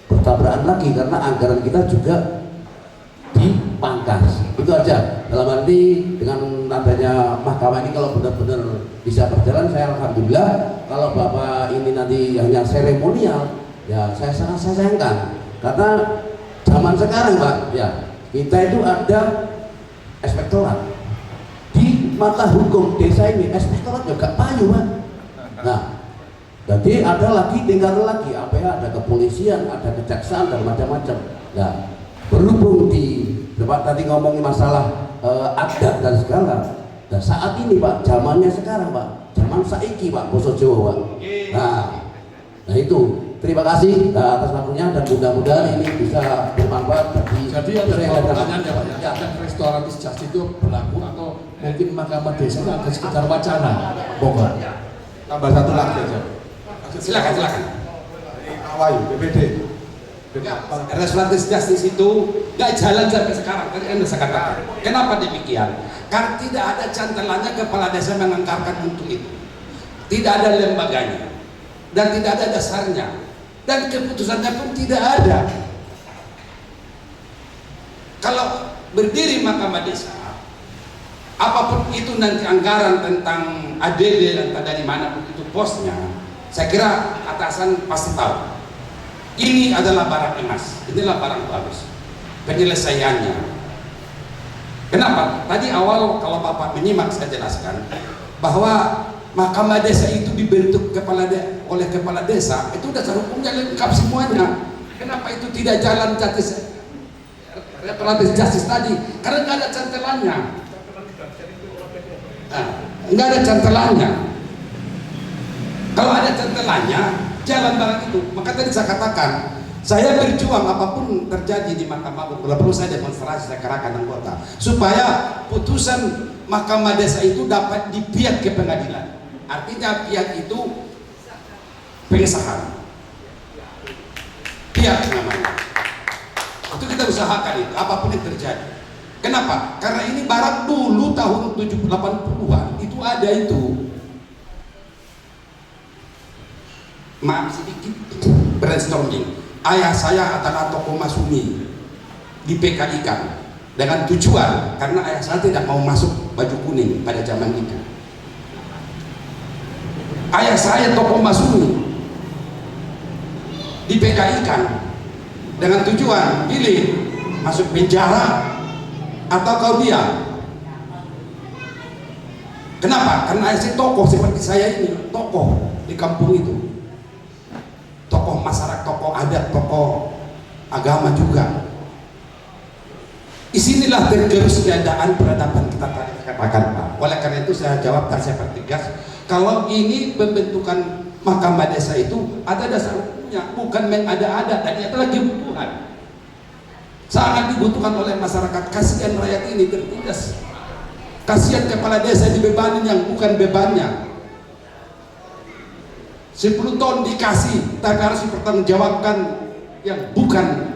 bertabrakan lagi karena anggaran kita juga dipangkas. Itu aja. Dalam arti dengan adanya mahkamah ini kalau benar-benar bisa berjalan, saya alhamdulillah. Kalau Bapak ini nanti hanya seremonial, ya saya sangat sayangkan. Karena zaman sekarang Pak, ya kita itu ada inspektorat. Di mata hukum desa ini inspektorat juga payu Pak. Nah, jadi ada lagi tinggal lagi APH, ada kepolisian, ada kejaksaan dan macam-macam. Nah, berhubung di Bapak tadi ngomongin masalah adat dan segala. Nah, saat ini Pak, zamannya sekarang Pak, zaman saiki Pak, Boso Jawa Pak. Nah itu, terima kasih atas waktunya dan mudah-mudahan ini bisa bermanfaat bagi. Jadi ada dua pertanyaan ya Pak ya. Yang restoratif justice itu berlaku atau mungkin mahkamah desa itu ada sekedar wacana? Bogor. Tambah satu lagi aja. Silakan. Awayu, BPD. Restoratif justice itu nggak jalan sampai sekarang. Tadi Anda saya katakan. Kenapa demikian? Karena tidak ada cantelannya kepala desa menganggarkan untuk itu. Tidak ada lembaganya dan tidak ada dasarnya dan keputusannya pun tidak ada. Kalau berdiri mahkamah desa, apapun itu nanti anggaran tentang ADD dan dari mana itu posnya, saya kira atasan pasti tahu. Ini adalah barang emas, inilah barang bagus. Penyelesaiannya. Kenapa? Tadi awal kalau Bapak menyimak saya jelaskan bahwa mahkamah desa itu dibentuk oleh kepala desa, itu dasar hukumnya lengkap semuanya. Kenapa itu tidak jalan restoratif justice tadi? Karena nggak ada cantelannya. Nggak ada cantelannya. Kalau ada cantelannya, jalan barang itu. Maka tadi saya katakan, saya berjuang apapun terjadi di mahkamah, kalau perlu saya demonstrasi, saya kerahkan anggota supaya putusan mahkamah desa itu dapat dipiat ke pengadilan. Artinya piat itu pengesahan, piat namanya. Itu kita usahakan itu, apapun yang terjadi. Kenapa? Karena ini barang dulu tahun 80-an itu ada itu. Maaf sedikit brainstorming. Ayah saya adalah tokoh Masumi di PKI kan, dengan tujuan karena ayah saya tidak mau masuk baju kuning pada zaman itu. Ayah saya tokoh Masumi di PKI kan dengan tujuan pilih masuk penjara atau kau diam. Kenapa? Karena ayah saya tokoh seperti saya ini, tokoh di kampung itu. Tokoh masyarakat, tokoh adat, tokoh agama juga. Disinilah tergerus keadaan peradaban kita tadi katakan Pak. Oleh karena itu saya jawab dan saya pertegas, kalau ini pembentukan mahkamah desa itu ada dasar hukumnya, bukan mengada-ada dan itu lagi kebutuhan. Sangat dibutuhkan oleh masyarakat. Kasihan rakyat ini tertindas. Kasihan kepala desa dibebani yang bukan bebannya. 10 tahun dikasih, tapi harus dipertanggungjawabkan yang bukan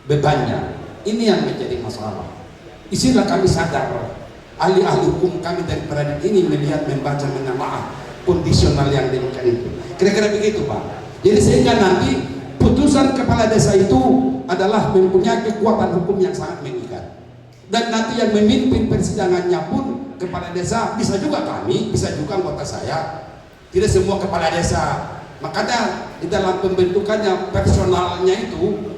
bebannya. Ini yang menjadi masalah. Isilah kami sadar, ahli-ahli hukum kami dari peradilan ini melihat, membaca, menelaah kondisional yang demikian itu. Kira-kira begitu Pak. Jadi sehingga nanti putusan kepala desa itu adalah mempunyai kekuatan hukum yang sangat mengikat. Dan nanti yang memimpin persidangannya pun kepala desa, bisa juga kami, bisa juga anggota saya. Tidak semua kepala desa. Makanya di dalam pembentukannya personalnya itu,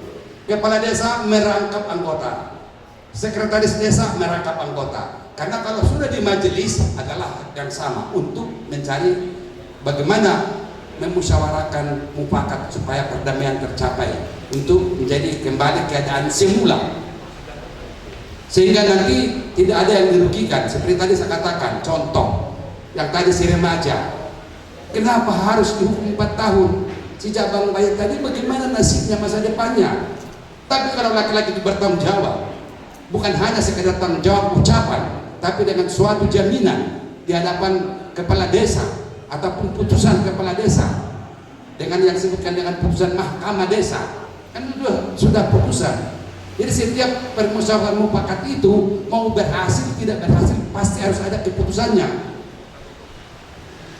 kepala desa merangkap anggota, sekretaris desa merangkap anggota. Karena kalau sudah di majelis adalah yang sama untuk mencari bagaimana memusyawarahkan mufakat supaya perdamaian tercapai untuk menjadi kembali keadaan semula. Sehingga nanti tidak ada yang dirugikan. Seperti tadi saya katakan, contoh yang tadi si remaja. Kenapa harus dihukum 4 tahun? Si Jabang Bayi tadi bagaimana nasibnya masa depannya? Tapi kalau laki-laki itu bertanggung jawab, bukan hanya sekedar tanggung jawab ucapan, tapi dengan suatu jaminan di hadapan kepala desa ataupun putusan kepala desa dengan yang disebutkan dengan putusan mahkamah desa, kan itu sudah putusan. Jadi setiap permusyawaratan mufakat itu mau berhasil tidak berhasil pasti harus ada keputusannya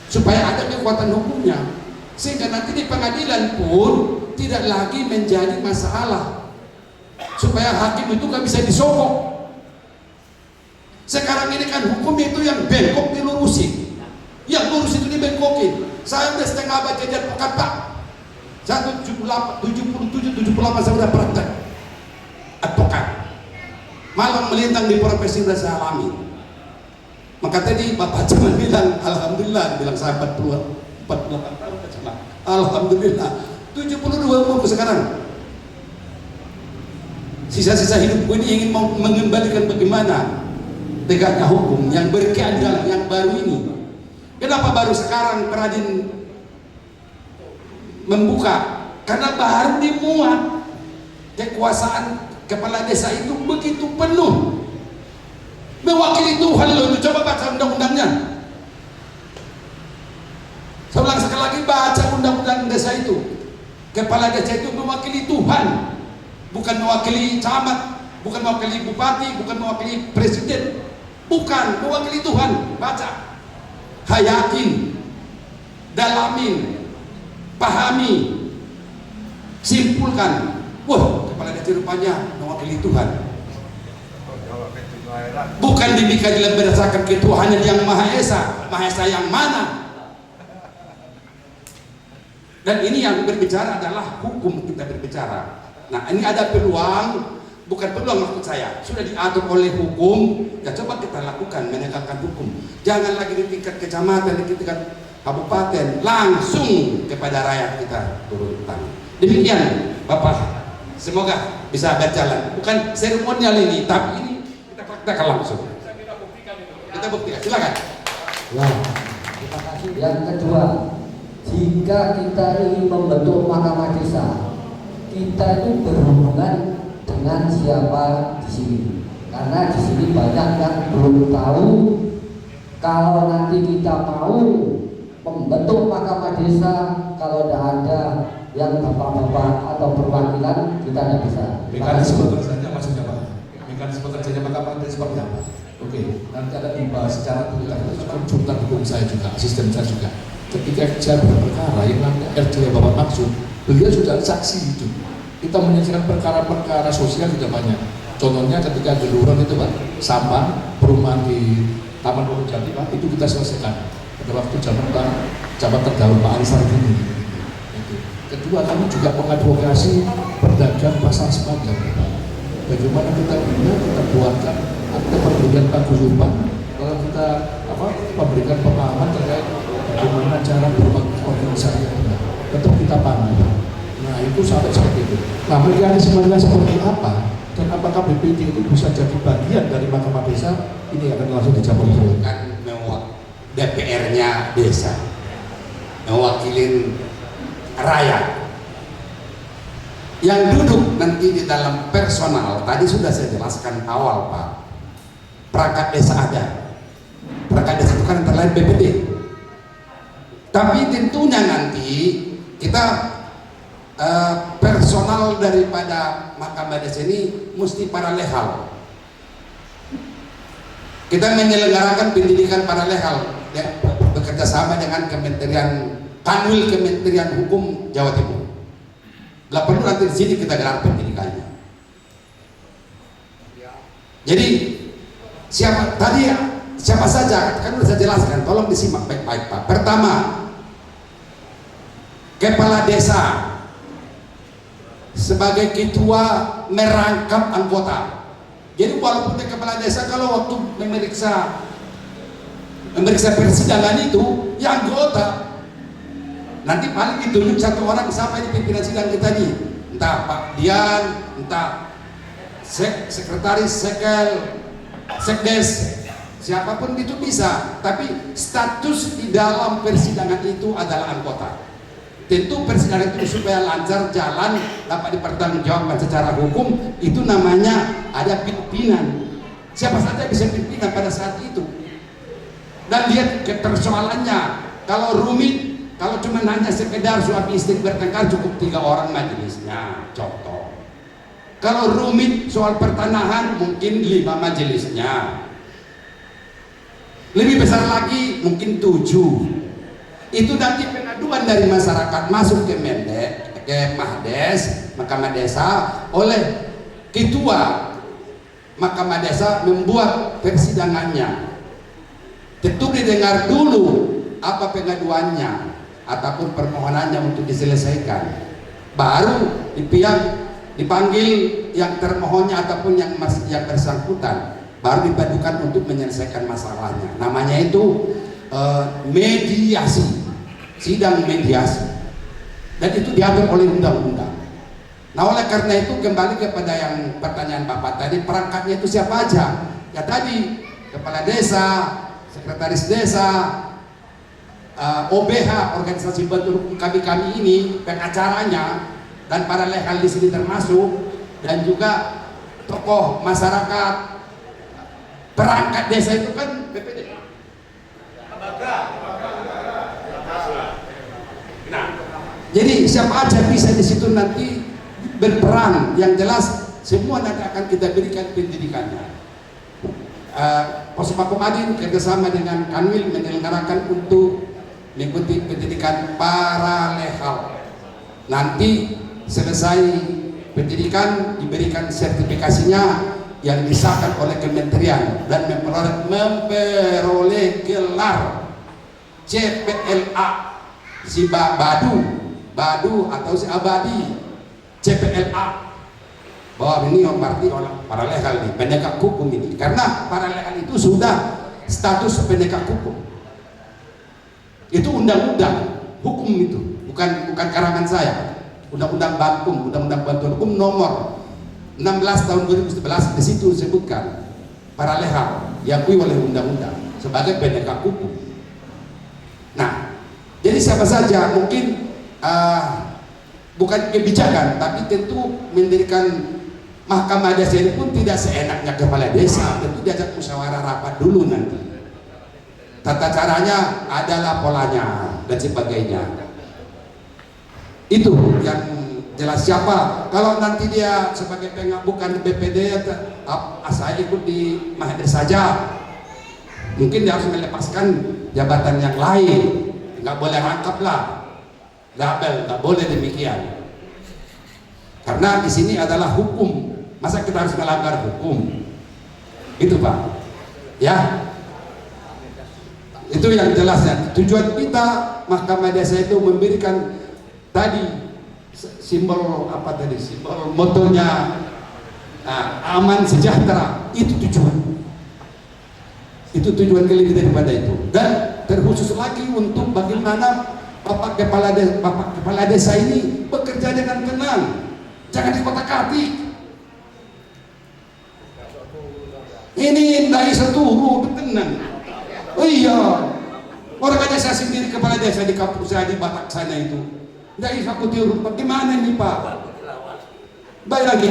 supaya ada kekuatan hukumnya, sehingga nanti di pengadilan pun tidak lagi menjadi masalah, supaya hakim itu gak bisa disogok. Sekarang ini kan hukum itu yang bengkok dilurusin, yang lurus itu dibengkokin. Saya udah setengah baca jadi kata, saya 77-78 saya udah praktek advokat, malam melintang di profesi udah saya alami. Maka tadi Bapak cuma bilang alhamdulillah, bilang saya 48 tahun cuma alhamdulillah 72 umur sekarang. Sisa-sisa hidupku ini ingin mau mengembalikan bagaimana tegaknya hukum yang berkeadilan yang baru ini. Kenapa baru sekarang Perajin membuka? Karena baru dimuat kekuasaan kepala desa itu begitu penuh, mewakili Tuhan loh itu. Coba baca undang-undangnya. Saya ulang sekali lagi, baca undang-undang desa itu. Kepala desa itu mewakili Tuhan, bukan mewakili camat, bukan mewakili bupati, bukan mewakili presiden, bukan, mewakili Tuhan. Baca, hayatin, dalamin, pahami, simpulkan. Wah, kepala desa rupanya mewakili Tuhan. Bukan demikian berdasarkan ketuhanan yang Maha Esa. Maha Esa yang mana? Dan ini yang berbicara adalah hukum, kita berbicara. Nah, ini ada peluang, bukan peluang maksud saya, sudah diatur oleh hukum. Ya coba kita lakukan menegakkan hukum. Jangan lagi di tingkat kecamatan, di tingkat kabupaten, langsung kepada rakyat kita turun tangan. Demikian Bapak. Semoga bisa berjalan. Bukan seremonial ini, tapi ini kita praktekkan langsung. Kita buktikan. Silakan. Ya, terima kasih. Yang kedua, jika kita ingin membentuk mahkamah desa, kita itu berhubungan dengan siapa di sini. Karena di sini banyak yang belum tahu kalau nanti kita mau membentuk mahkamah desa, kalau tidak ada yang bapak-bapak atau perwakilan, kita tidak bisa. Mekanisme kerjanya maksudnya Pak? Mekanisme kerjanya mahkamah desa seperti apa? Oke, nanti ada dibahas secara detail. Itu konsultan hukum saya juga, asisten saya juga. Ketika saya berperkara yang nanti RJ Bapak maksud, beliau sudah saksi itu. Kita menyelesaikan perkara-perkara sosial sudah banyak. Contohnya ketika geluran itu Pak, sampah perumahan di Taman Wonojati Pak, itu kita selesaikan. Pada waktu zaman Pak, jabat terdahulu Pak Alisar ini. Kedua, kami juga mengadvokasi pedagang pasar sepanjang. Bagaimana kita buatkan akte perjanjian paguyuban, kalau kita memberikan pemahaman terkait bagaimana cara berorganisasi, tetap kita pahami. Nah itu sampai seperti itu. Nah mekanismenya seperti apa dan apakah BPD itu bisa jadi bagian dari mahkamah desa, ini akan langsung dijawab dulu. Kan DPR-nya desa, mewakilin rakyat. Yang duduk nanti di dalam personal tadi sudah saya jelaskan awal Pak. Perangkat desa ada. Perangkat desa itu kan antara lain BPD. Tapi tentunya nanti kita personal daripada mahkamah desa ini mesti paralel. Kita menyelenggarakan pendidikan paralel ya, bekerja sama dengan Kanwil Kementerian Hukum Jawa Timur. Nggak perlu nanti di sini kita gelar pendidikannya. Jadi siapa saja kan sudah saya jelaskan, tolong disimak baik-baik Pak. Pertama, kepala desa sebagai ketua merangkap anggota. Jadi walaupun dia kepala desa, kalau waktu memeriksa persidangan itu ya anggota. Nanti paling ditunjuk satu orang sampai di pimpinan sidang kita nih, entah Pak Dian, entah sekretaris sekdes, siapapun itu bisa. Tapi status di dalam persidangan itu adalah anggota. Tentu persidangan itu supaya lancar jalan, dapat dipertanggungjawabkan secara hukum, itu namanya ada pimpinan. Siapa saja bisa pimpinan pada saat itu. dan lihat ke persoalannya. Kalau rumit, kalau cuma hanya sekedar suami istri bertengkar, cukup 3 orang majelisnya, contoh. Kalau rumit soal pertanahan, mungkin 5 majelisnya. Lebih besar lagi, mungkin 7. Itu nanti pengaduan dari masyarakat masuk ke Mahdes, Mahkamah Desa, oleh ketua Mahkamah Desa membuat persidangannya. Tentu didengar dulu apa pengaduannya ataupun permohonannya untuk diselesaikan. Baru dipanggil yang termohonnya ataupun yang bersangkutan, baru dipadukan untuk menyelesaikan masalahnya. Namanya itu mediasi, sidang mediasi, dan itu diatur oleh undang-undang. Nah, oleh karena itu kembali kepada yang pertanyaan Bapak tadi, perangkatnya itu siapa aja? Ya tadi kepala desa, sekretaris desa, OBH, organisasi bantu hukum kami ini, pengacaranya, dan para legal di sini termasuk, dan juga tokoh masyarakat. Perangkat desa itu kan BPD. Nah, jadi siapa aja bisa di situ nanti berperan. Yang jelas semua nanti akan kita berikan pendidikannya. Posma Komadin kerjasama dengan Kanwil menyelenggarakan untuk mengikuti pendidikan paralehal. Nanti selesai pendidikan diberikan sertifikasinya yang disahkan oleh kementerian dan memperoleh gelar CPLA, si Badu atau si Abadi, CPLA, bahwa ini berarti orang paralehal nih, penegak hukum ini, karena paralehal itu sudah status penegak hukum. Itu undang-undang hukum itu, bukan karangan saya. Undang-undang Bankum, Undang-Undang Bantuan Hukum nomor 16 tahun 2011, di situ disebutkan paralehal diakui oleh undang-undang sebagai penegak hukum. Nah, jadi siapa saja mungkin bukan kebijakan, tapi tentu mendirikan Mahkamah Desa ini pun tidak seenaknya kepala desa, tentu diajak musyawarah rapat dulu nanti. Tata caranya adalah polanya dan sebagainya. Itu yang jelas. Siapa kalau nanti dia sebagai bukan BPD, saya ikut di Mahdes saja, mungkin dia harus melepaskan jabatan yang lain. Nggak boleh rangkap lah, nggak boleh demikian. Karena di sini adalah hukum, masa kita harus melanggar hukum? Itu Pak, ya. Itu yang jelasnya. Tujuan kita Mahkamah Desa itu memberikan tadi simbol apa tadi, simbol motonya aman sejahtera. Itu tujuan lebih daripada itu. Dan terkhusus lagi untuk bagaimana Bapak Kepala Desa ini bekerja dengan tenang, jangan dikotak-katik. Ini dari satu tenang. Oh iya, orang aja saya sendiri kepala desa di kampung saya di Batak sana itu, dari fakulti urut. Bagaimana nih Pak? Baik lagi,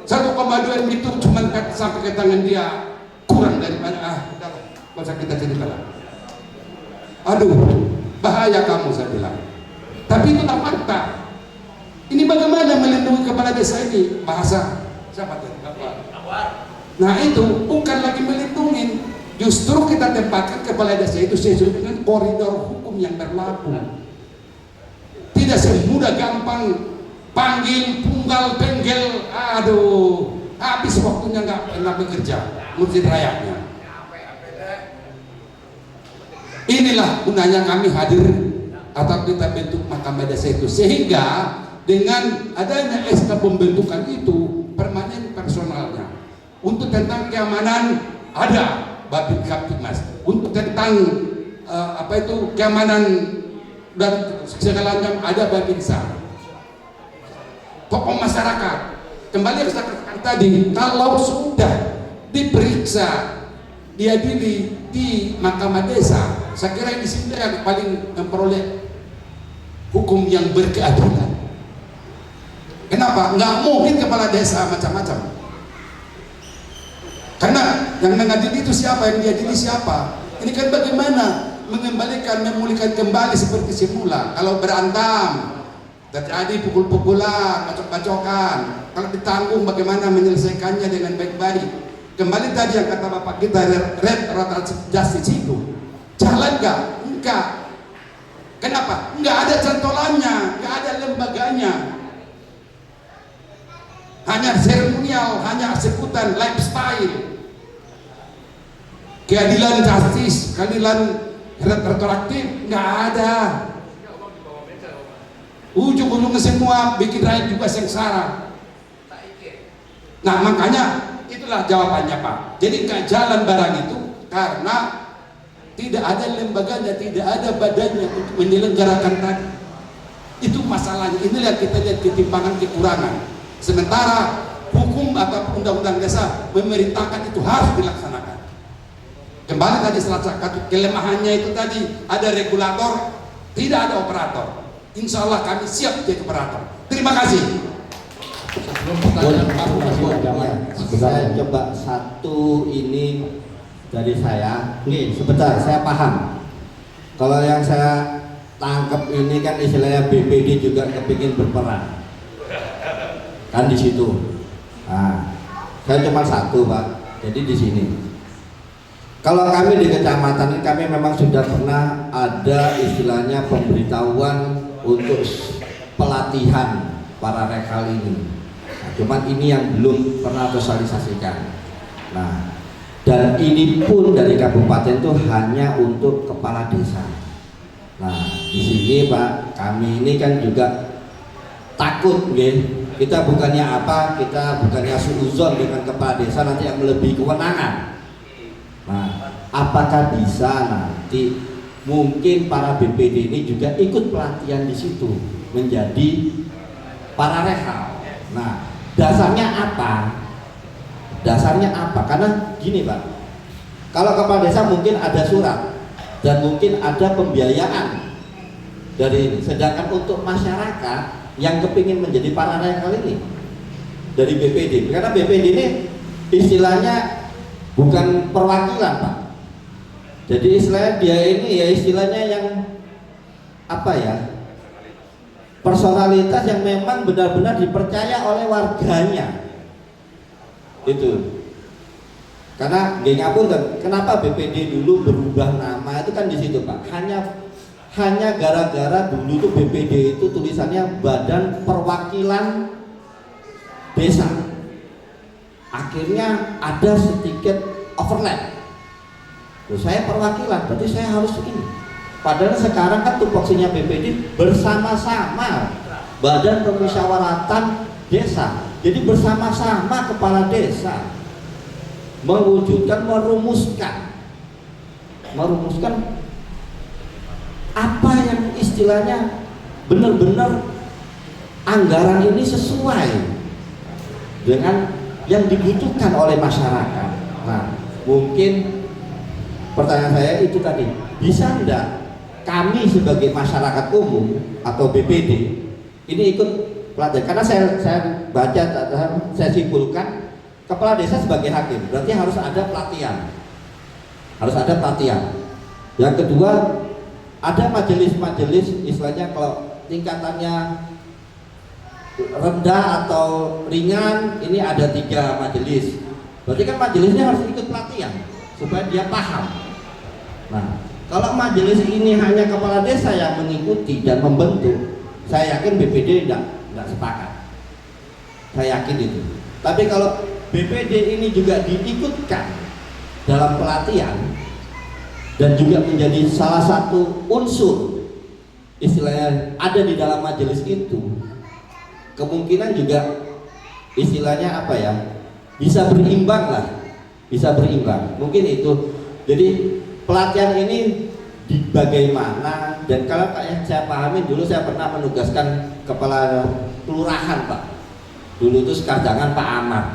1,2 itu cuma sampai ke tangan dia kurang daripada udah masa kita cerita lah. Aduh, bahaya kamu saya bilang. Tapi itu tak fakta. Ini bagaimana melindungi kepala desa ini? Bahasa siapa tadi? Nah itu bukan lagi melindungi. Justru kita tempatkan kepala desa itu sesuai dengan koridor hukum yang berlaku. Tidak semudah gampang panggil, punggal, penggel, aduh, habis waktunya nggak pernah bekerja, ngurusin rakyatnya. Inilah gunanya kami hadir atau kita bentuk Mahkamah Desa itu, sehingga dengan adanya SK pembentukan itu permanen personalnya. Untuk tentang keamanan ada Babin Kaptimas, untuk tentang keamanan dan segalanya ada Babinsa. Tokoh masyarakat, kembali ke katakan tadi, kalau sudah diperiksa, diadili di Mahkamah Desa, saya kira di sini yang paling memperoleh hukum yang berkeadilan. Kenapa? Nggak mungkin kepala desa macam-macam. Karena yang mengadili itu siapa, yang diadili siapa? Ini kan bagaimana mengembalikan, memulihkan kembali seperti semula. Kalau berantem, terjadi pukul-pukulan, bacok-bacokan, kalau ditanggung bagaimana menyelesaikannya dengan baik-baik. Kembali tadi yang kata Bapak kita, restoratif justice itu jalan nggak? Enggak. Kenapa? Nggak ada cantolannya, nggak ada lembaganya. Hanya seremonial, hanya eksekutan, lifestyle. Keadilan justice, keadilan retroaktif nggak ada. Ujung-ujungnya semua bikin rakyat juga sengsara. Nah makanya itulah jawabannya Pak. Jadi nggak jalan barang itu karena tidak ada lembaganya, tidak ada badannya untuk menyelenggarakan tadi. Itu masalahnya. Inilah kita lihat ketimpangan, kekurangan. Sementara hukum atau undang-undang desa memerintahkan itu harus dilaksanakan. Kembali tadi salah satu kelemahannya itu tadi ada regulator, tidak ada operator. Insya Allah kami siap jadi operator. Terima kasih. Sebelum pertanyaan Pak Saya coba satu ini dari saya. Nih sebentar, saya paham. Kalau yang saya tangkap ini kan istilahnya BPD juga kepingin berperan. Kan di situ. Nah, saya cuma satu Pak. Jadi di sini. Kalau kami di kecamatan ini kami memang sudah pernah ada istilahnya pemberitahuan untuk pelatihan para rekal ini. Nah, cuman ini yang belum pernah sosialisasikan. Nah, dan ini pun dari kabupaten itu hanya untuk kepala desa. Nah, di sini Pak, kami ini kan juga takut, nggih. Kita bukannya apa? Kita bukannya suuzon dengan kepala desa nanti yang melebihi kewenangan. Nah, apakah bisa nanti mungkin para BPD ini juga ikut pelatihan di situ menjadi para rekal? Nah, dasarnya apa? Dasarnya apa? Karena gini Pak, kalau kepala desa mungkin ada surat dan mungkin ada pembiayaan dari ini. Sedangkan untuk masyarakat yang kepingin menjadi para rekal ini dari BPD, karena BPD ini istilahnya bukan perwakilan Pak. Jadi istilahnya dia ini ya istilahnya yang apa ya, personalitas yang memang benar-benar dipercaya oleh warganya. Itu karena ngapunten, kenapa BPD dulu berubah nama itu kan di situ Pak. Hanya gara-gara dulu tuh BPD itu tulisannya Badan Perwakilan Desa. Akhirnya ada sedikit overlap. Loh, saya perwakilan, berarti saya harus ini. Padahal sekarang kan tupoksinya BPD bersama-sama Badan Permusyawaratan Desa. Jadi bersama-sama kepala desa mewujudkan, merumuskan apa yang istilahnya benar-benar anggaran ini sesuai dengan yang dibutuhkan oleh masyarakat. Nah, mungkin pertanyaan saya itu tadi, bisa enggak kami sebagai masyarakat umum atau BPD ini ikut pelatihan? Karena saya baca, saya simpulkan kepala desa sebagai hakim berarti harus ada pelatihan, Yang kedua, ada majelis-majelis istilahnya kalau tingkatannya rendah atau ringan, ini ada 3 majelis. Berarti kan majelisnya harus ikut pelatihan supaya dia paham. Nah, kalau majelis ini hanya kepala desa yang mengikuti dan membentuk, saya yakin BPD tidak sepakat. Saya yakin itu. Tapi kalau BPD ini juga diikutkan dalam pelatihan dan juga menjadi salah satu unsur istilahnya ada di dalam majelis itu, kemungkinan juga istilahnya apa ya, bisa berimbang lah, mungkin itu. Jadi pelatihan ini di bagaimana, dan kalau kayak saya pahami dulu saya pernah menugaskan kepala kelurahan Pak, dulu itu sekarjangan Pak Ahmad,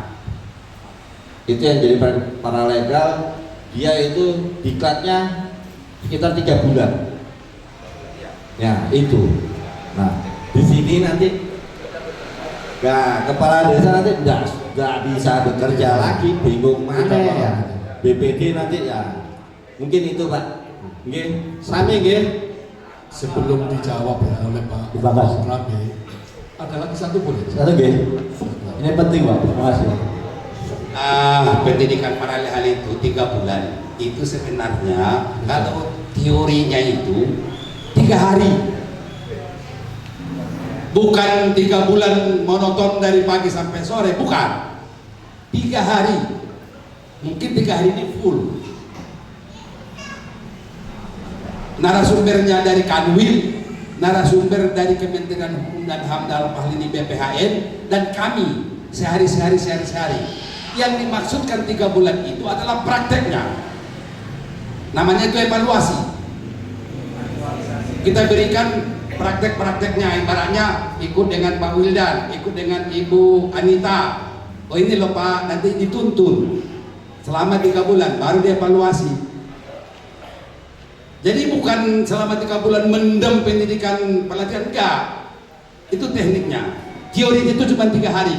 itu yang jadi paralegal, dia itu diklatnya sekitar 3 bulan ya itu. Nah di sini nanti kepala desa nanti tidak bisa bekerja lagi, bingung mana ya BPD nanti ya Mungkin itu Pak. Nggih, sami nggih. Sebelum dijawab ya oleh Pak Terima kasih. Rabi, ada lagi satu boleh? Satu nggih. Ini penting Pak. Terima kasih. Pendidikan paralel itu 3 bulan itu sebenarnya kalau teorinya itu 3 hari, bukan 3 bulan monoton dari pagi sampai sore, bukan 3 hari, mungkin 3 hari ini full. Narasumbernya dari Kanwil, narasumber dari Kementerian Hukum dan HAM dalam hal ini BPHN, dan kami sehari. Yang dimaksudkan 3 bulan itu adalah prakteknya, namanya itu evaluasi. Kita berikan praktek-prakteknya, ibaratnya ikut dengan Pak Wildan, ikut dengan Ibu Anita. Oh ini loh Pak, nanti dituntun selama 3 bulan baru dievaluasi. Jadi bukan selama 3 bulan mendem pendidikan pelatihan, enggak. Itu tekniknya. Teori itu cuma 3 hari.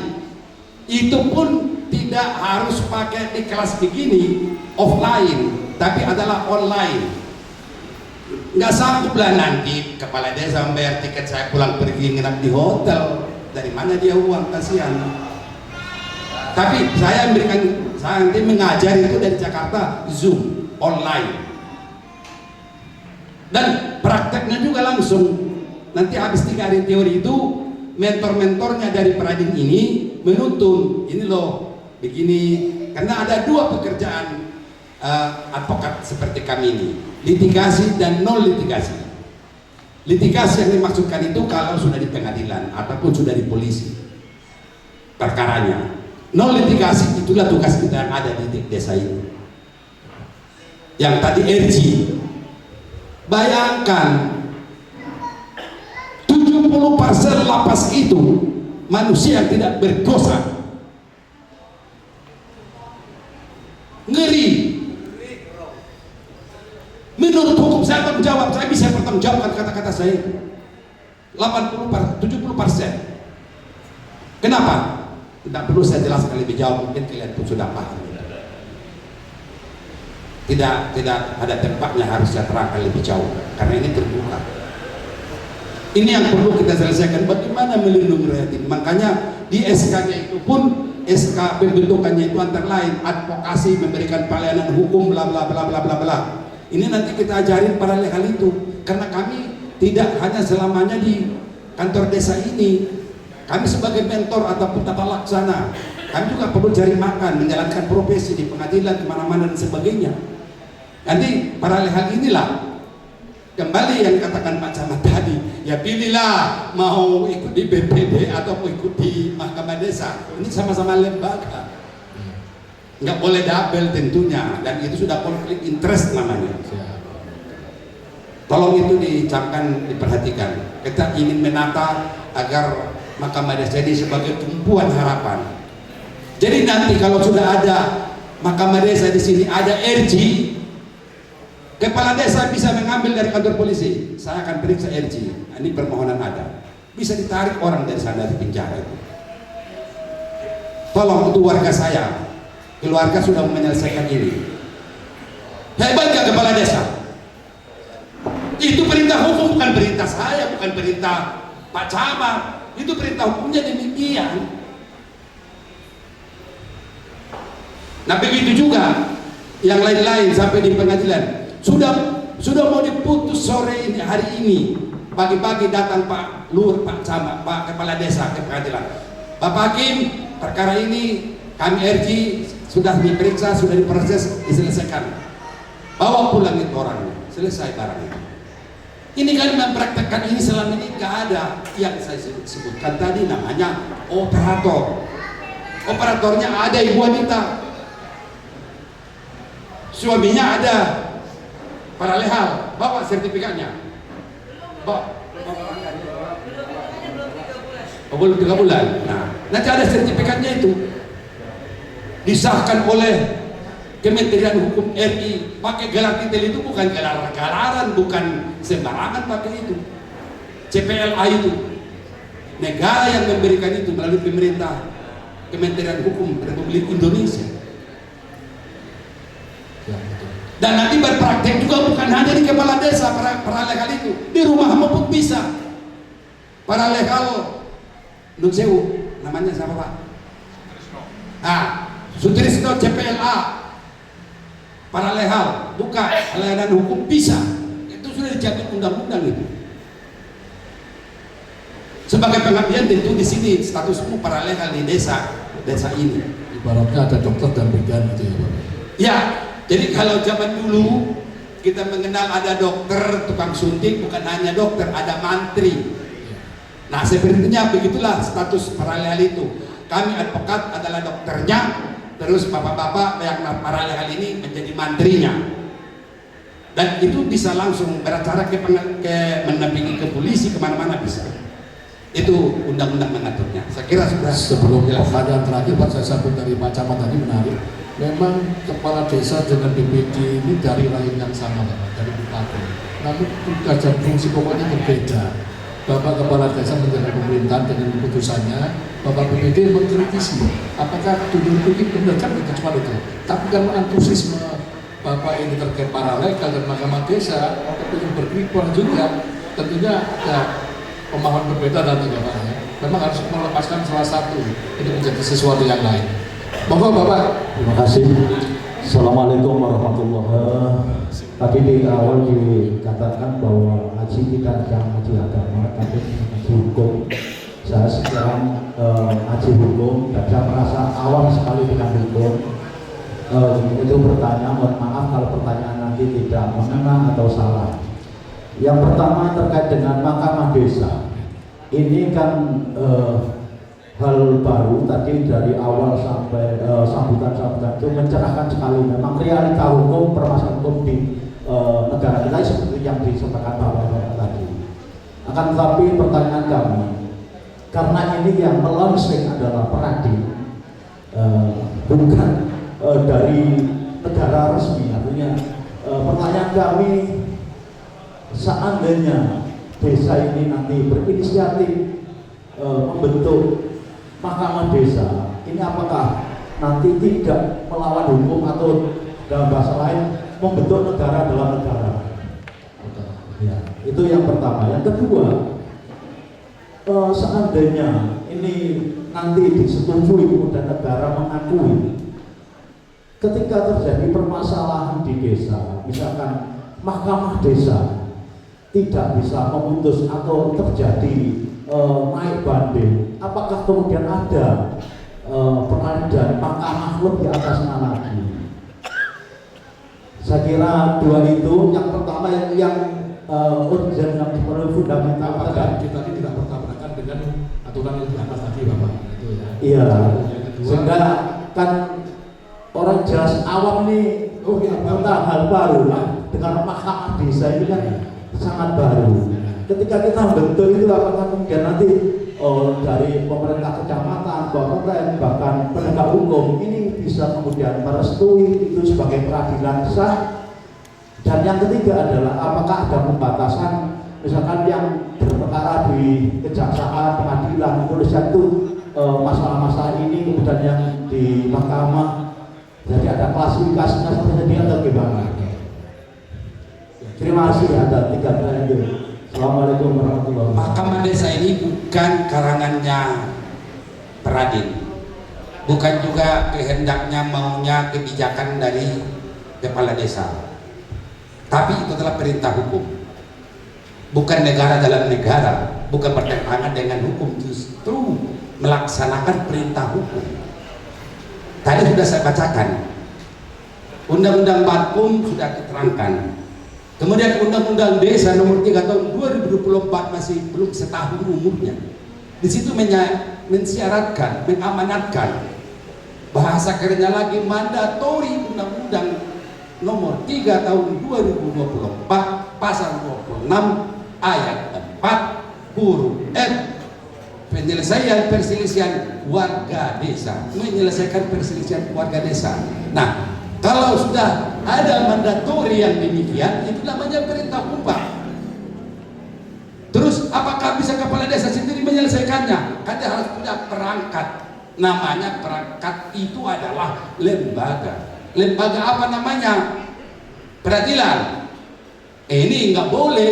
Itu pun tidak harus pakai di kelas begini offline, tapi adalah online. Nggak sanggup lah nanti kepala desa membayar tiket saya pulang pergi nginap di hotel. Dari mana dia uang, kasihan. Tapi saya nanti mengajar itu dari Jakarta Zoom online. Dan prakteknya juga langsung. Nanti habis 3 hari teori itu, mentor-mentornya dari Pradin ini menuntun, ini loh begini, karena ada 2 pekerjaan advokat seperti kami ini, litigasi dan non litigasi. Litigasi yang dimaksudkan itu kalau sudah di pengadilan ataupun sudah di polisi perkaranya. Non litigasi itulah tugas kita yang ada di desa ini. Yang tadi RG, bayangkan 70% lapas itu manusia yang tidak berdosa. Ngeri. Menurut hukum saya tanggung jawab, saya bisa pertanggungjawabkan kata-kata saya. 70%. Kenapa? Tidak perlu saya jelaskan lebih jauh, mungkin kalian pun sudah paham. Tidak ada tempatnya harus saya terangkan lebih jauh, karena ini terbuka. Ini yang perlu kita selesaikan, bagaimana melindungi rakyat ini. Makanya di SK-nya itu pun, SK pembentukannya itu antara lain advokasi, memberikan pelayanan hukum, bla bla bla bla bla bla. Ini nanti kita ajarin paralel hal itu, karena kami tidak hanya selamanya di kantor desa ini. Kami sebagai mentor ataupun tata laksana, kami juga perlu cari makan, menjalankan profesi di pengadilan, kemana-mana dan sebagainya. Nanti paralel hal inilah, kembali yang dikatakan Pak Camat tadi, ya pilihlah mau ikut di BPD atau ikut di Mahkamah Desa. Ini sama-sama lembaga, nggak boleh double tentunya, dan itu sudah konflik interest namanya. Tolong itu dicamkan, diperhatikan. Kita ingin menata agar Mahkamah Desa ini sebagai tumpuan harapan. Jadi nanti kalau sudah ada Mahkamah Desa di sini, ada RG, kepala desa bisa mengambil dari kantor polisi, saya akan periksa RG. Ini permohonan ada, bisa ditarik orang dari sana, dari penjara itu. Tolong untuk warga saya, keluarga sudah menyelesaikan ini. Hebat gak kepala desa? Itu perintah hukum, bukan perintah saya, bukan perintah Pak Camat. Itu perintah hukumnya demikian. Nah begitu juga yang lain-lain sampai di pengadilan. Sudah mau diputus sore ini, hari ini, pagi-pagi datang Pak Lur, Pak Camat, Pak Kepala Desa ke pengadilan. Bapak Hakim, perkara ini kami RG sudah diperiksa, sudah diproses, diselesaikan. Bawa pulang itu orangnya, selesai barang itu. Ini kan mempraktekkan ini selama ini nggak ada. Yang saya sebutkan tadi namanya operator. Operatornya ada Ibu Anita, suaminya ada, paralel, bawa sertifikatnya. Belum 3 bulan. Nah, nanti ada sertifikatnya itu. Disahkan oleh Kementerian Hukum RI. Pakai gelar titel itu bukan gelar-gelaran, bukan sembarangan pakai itu. CPLA itu. Negara yang memberikan itu melalui pemerintah Kementerian Hukum Republik Indonesia. Ya, betul. Dan nanti berpraktek juga bukan hanya di kepala desa para legal itu, di rumahmu pun bisa. Para legal Nun Sewu, namanya siapa Pak? Sutrisno CPLA, para legal buka layanan hukum bisa. Itu sudah dijamin undang-undang itu. Sebagai pengabdian tentu di sini statusmu para legal di desa ini. Ibaratnya ada dokter dan bidan gitu ya Pak. Ya, jadi kalau zaman dulu kita mengenal ada dokter, tukang suntik, bukan hanya dokter, ada mantri. Nah, sepertinya begitulah status paralel itu. Kami advokat adalah dokternya, terus bapak-bapak yang paralel ini menjadi mantrinya. Dan itu bisa langsung beracara ke mendampingi ke polisi kemana-mana bisa. Itu undang-undang mengaturnya. Saya kira sudah. Sebelum pertanyaan terakhir Pak, saya sambut dari Pak Camat tadi menarik. Memang kepala desa dengan BPD ini dari rahim yang sama Pak, dari bupati. Namun tugas dan fungsi pokoknya berbeda. Bapak kepala desa menjaga pemerintahan dengan keputusannya, Bapak BPD mengkritisi apakah tuduhan ini benar kan cuma itu. Tapi karena antusiasme Bapak ini terkait paralel dan mahkamah desa, kepengen berkelipar juga, tentunya ada pemahaman berbeda nanti Bapak ya. Memang harus melepaskan salah satu ini menjadi sesuatu yang lain. Monggo Bapak. Terima kasih. Assalamualaikum warahmatullahi wabarakatuh. Tadi di awal dikatakan bahwa haji tidak yang haji agama, tapi haji hukum. Saya sekarang haji hukum dan saya merasa awam sekali dengan hukum. Itu bertanya, mohon maaf kalau pertanyaan nanti tidak mengenal atau salah. Yang pertama terkait dengan mahkamah desa. Ini kan hal baru tadi dari awal sampai sambutan-sambutan itu mencerahkan sekali. Memang realita hukum, permasalahan hukum di negara kita seperti yang disampaikan Bapak tadi. Akan tetapi pertanyaan kami, karena ini yang melaunching adalah Peradi, bukan dari negara resmi, artinya pertanyaan kami, seandainya desa ini nanti berinisiatif membentuk mahkamah desa, ini apakah nanti tidak melawan hukum atau dalam bahasa lain membentuk negara dalam negara? Ya, itu yang pertama. Yang kedua, seandainya ini nanti disetujui kemudian negara mengakui, ketika terjadi permasalahan di desa, misalkan mahkamah desa tidak bisa memutus atau terjadi naik banding, apakah kemudian ada peran dari mahkamah lebih atasnya lagi? Saya kira dua itu. Yang pertama yang urgen yang perlu fundamental, apakah kita ini tidak bertabrakan dengan aturan yang di atas tadi Bapak? Itu ya. Iya. Kedua, Sehingga kan orang jelas awam nih, tentang hal baru lah. Dengan mahkamah desa ini kan sangat baru. Ketika kita bentuk itu, apakah kemudian nanti dari pemerintah kecamatan, kabupaten, bahkan penegak hukum ini bisa kemudian merestui itu sebagai peradilan sah. Dan yang ketiga adalah apakah ada pembatasan, misalkan yang berperkara di kejaksaan, pengadilan, kepolisian itu masalah-masalah ini kemudian yang di mahkamah, jadi ada klasifikasinya seperti ini atau gimana? Terima kasih, ada 3 pertanyaan. Assalamualaikum warahmatullahi wabarakatuh. Mahkamah desa ini bukan karangannya Peradin, bukan juga kehendaknya maunya kebijakan dari kepala desa, tapi itu adalah perintah hukum, bukan negara dalam negara, bukan bertentangan dengan hukum, justru melaksanakan perintah hukum. Tadi sudah saya bacakan Undang-Undang Bakum, sudah diterangkan. Kemudian Undang-Undang Desa nomor 3 tahun 2024 masih belum setahun umurnya. Di situ mensyaratkan, mengamanatkan, bahasa kerennya lagi mandatori Undang-Undang nomor 3 tahun 2024 pasal 26 ayat 4 huruf F, penyelesaian perselisihan warga desa, menyelesaikan perselisihan warga desa. Nah, kalau sudah ada mandatori yang demikian, itu namanya perintah upah. Terus apakah bisa kepala desa sendiri menyelesaikannya? Kan dia harus punya perangkat. Namanya perangkat itu adalah lembaga. Lembaga apa namanya? peradilan. Ini nggak boleh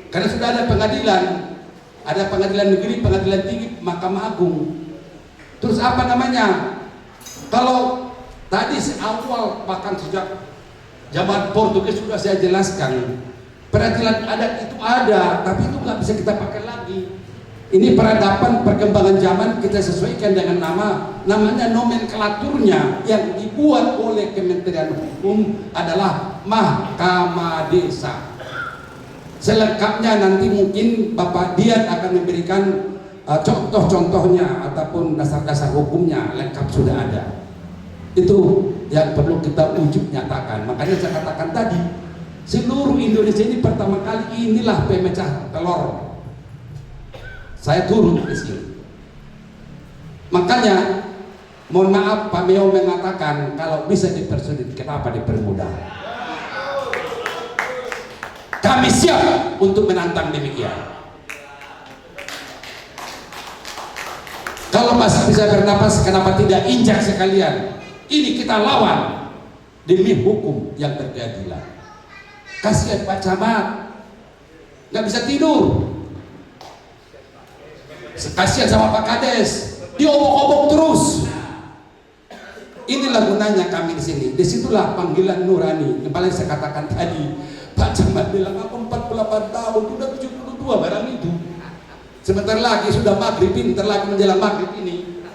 karena sudah ada pengadilan, ada pengadilan negeri, pengadilan tinggi, Mahkamah Agung. Terus apa namanya? Kalau tadi awal bahkan sejak zaman Portugis sudah saya jelaskan, peradilan adat itu ada, tapi itu nggak bisa kita pakai lagi. Ini peradaban perkembangan zaman kita sesuaikan dengan namanya nomenklaturnya yang dibuat oleh Kementerian Hukum adalah Mahkamah Desa. Selengkapnya nanti mungkin Bapak Dian akan memberikan contoh-contohnya ataupun dasar-dasar hukumnya, lengkap sudah ada. Itu yang perlu kita ujuk nyatakan. Makanya saya katakan tadi, seluruh Indonesia ini pertama kali inilah pemecah telur. Saya turun di sini. Makanya mohon maaf Pak Meo mengatakan kalau bisa dipersulit, kenapa dipermudah? Kami siap untuk menantang demikian. Kalau masih bisa bernapas, kenapa tidak injak sekalian? Ini kita lawan demi hukum yang berkeadilan. Kasihan Pak Camat, nggak bisa tidur. Kasihan sama Pak Kades, diobok-obok terus. Inilah gunanya kami di sini. Disitulah panggilan nurani. Yang paling saya katakan tadi, Pak Camat bilang aku 48 tahun, sudah 72 barang itu. Sebentar lagi sudah maghrib, bentar lagi menjelang maghrib ini.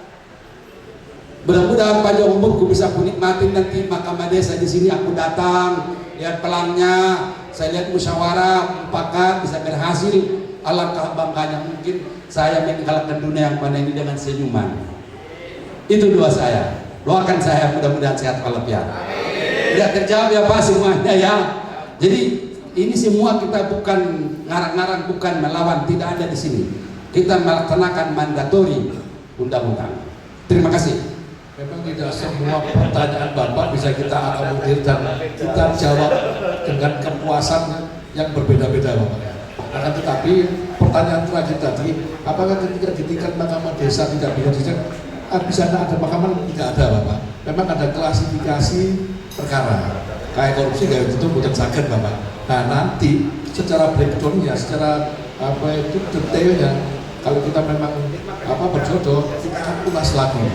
Mudah-mudahan panjang umurku bisa aku nikmatin nanti Mahkamah Desa di sini. Aku datang, lihat pelangnya, saya lihat musyawarah, mufakat bisa berhasil. Alangkah bangganya mungkin saya meninggalkan dunia yang mana ini dengan senyuman. Itu doa saya. Doakan saya mudah-mudahan sehat walafiat. Tidak terjawab ya Pak semuanya ya. Jadi ini semua kita bukan ngarang-ngarang, bukan melawan, tidak ada di sini. Kita melaksanakan mandatori undang-undang. Terima kasih. Memang tidak semua pertanyaan Bapak bisa kita akomodir dan kita jawab dengan kepuasan yang berbeda-beda Bapak. Akan tetapi pertanyaan terakhir tadi, apakah ketika di tingkat Mahkamah Desa tidak bisa ada mahkamah? Tidak ada Bapak. Memang ada klasifikasi perkara. Kayak korupsi kayak itu bukan sakit Bapak. Nah nanti secara breakdown ya, secara detailnya, kalau kita memang berjodoh, kita akan ulas lagi.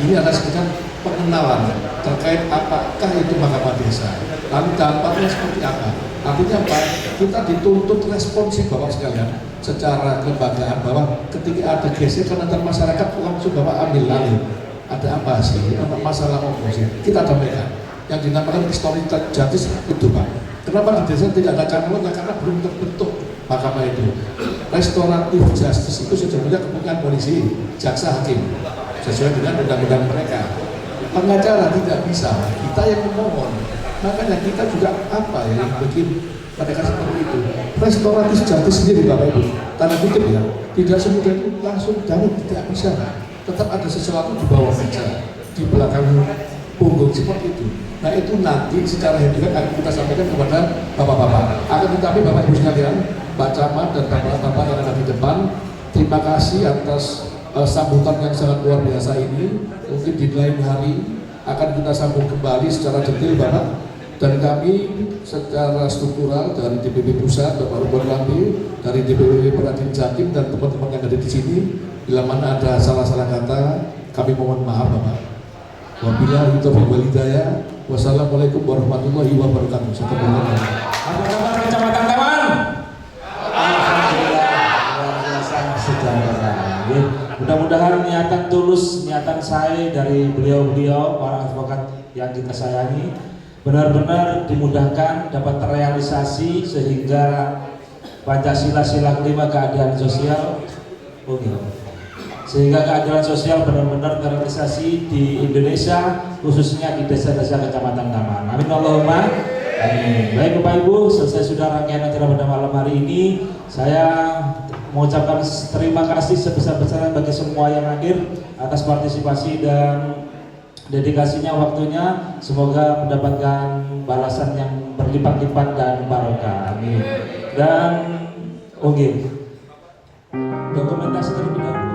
Ini adalah sekedar pengenalan terkait apakah itu Mahkamah Desa, lalu dampaknya seperti apa. Artinya apa? Kita dituntut responsif Bapak sekalian secara kelembagaan, bahwa ketika ada gesekan antar masyarakat langsung Bapak ambil alih. Ada apa sih? Ada masalah apa sih? Kita damaikan. Yang dinamakan restoratif justice itu Pak. Kenapa di desa tidak ada calonnya? Karena belum terbentuk mahkamah itu. Restoratif justice itu sejujurnya kebutuhan polisi, jaksa, hakim, sesuai dengan undang-undang mereka. Pengacara tidak bisa, kita yang memohon. Makanya kita juga yang bikin mereka seperti itu. Restoratif justice sendiri Bapak Ibu, tanda kutip ya, tidak semudah itu langsung jalan, tidak bisa. Tetap ada sesuatu di bawah meja, di belakang punggung seperti itu. Nah itu nanti secara hitungan akan kita sampaikan kepada Bapak-Bapak. Akan tetapi Bapak Ibu sekalian, Pak Camat dan Bapak-Bapak yang ada di depan, terima kasih atas sambutan yang sangat luar biasa ini. Mungkin di lain hari akan kita sambung kembali secara detail Bapak. Dan kami secara struktural dari DPP Pusat, Bapak Ruben Lambi, dari DPP Perhatian Jatim dan teman-teman yang ada di sini, bila mana ada salah-salah kata, kami mohon maaf Bapak. Wabillahi taufiq wal hidayah. Wassalamualaikum warahmatullahi wabarakatuh. Apa kabar Kecamatan Taman? Alhamdulillah, luar biasa sejahtera. Mudah-mudahan niatan tulus, niatan saya dari beliau-beliau para advokat yang kita sayangi benar-benar dimudahkan, dapat terrealisasi sehingga Pancasila sila kelima keadilan sosial, sehingga keadilan sosial benar-benar terrealisasi di Indonesia, khususnya di desa-desa Kecamatan Taman. Amin Allahumma amin. Baik Bapak Ibu, selesai sudah rangkaian acara pada malam hari ini. Saya mengucapkan terima kasih sebesar-besarnya bagi semua yang hadir atas partisipasi dan dedikasinya, waktunya. Semoga mendapatkan balasan yang berlipat-lipat dan barokah. Amin. Dan dokumentasi terlebih dahulu.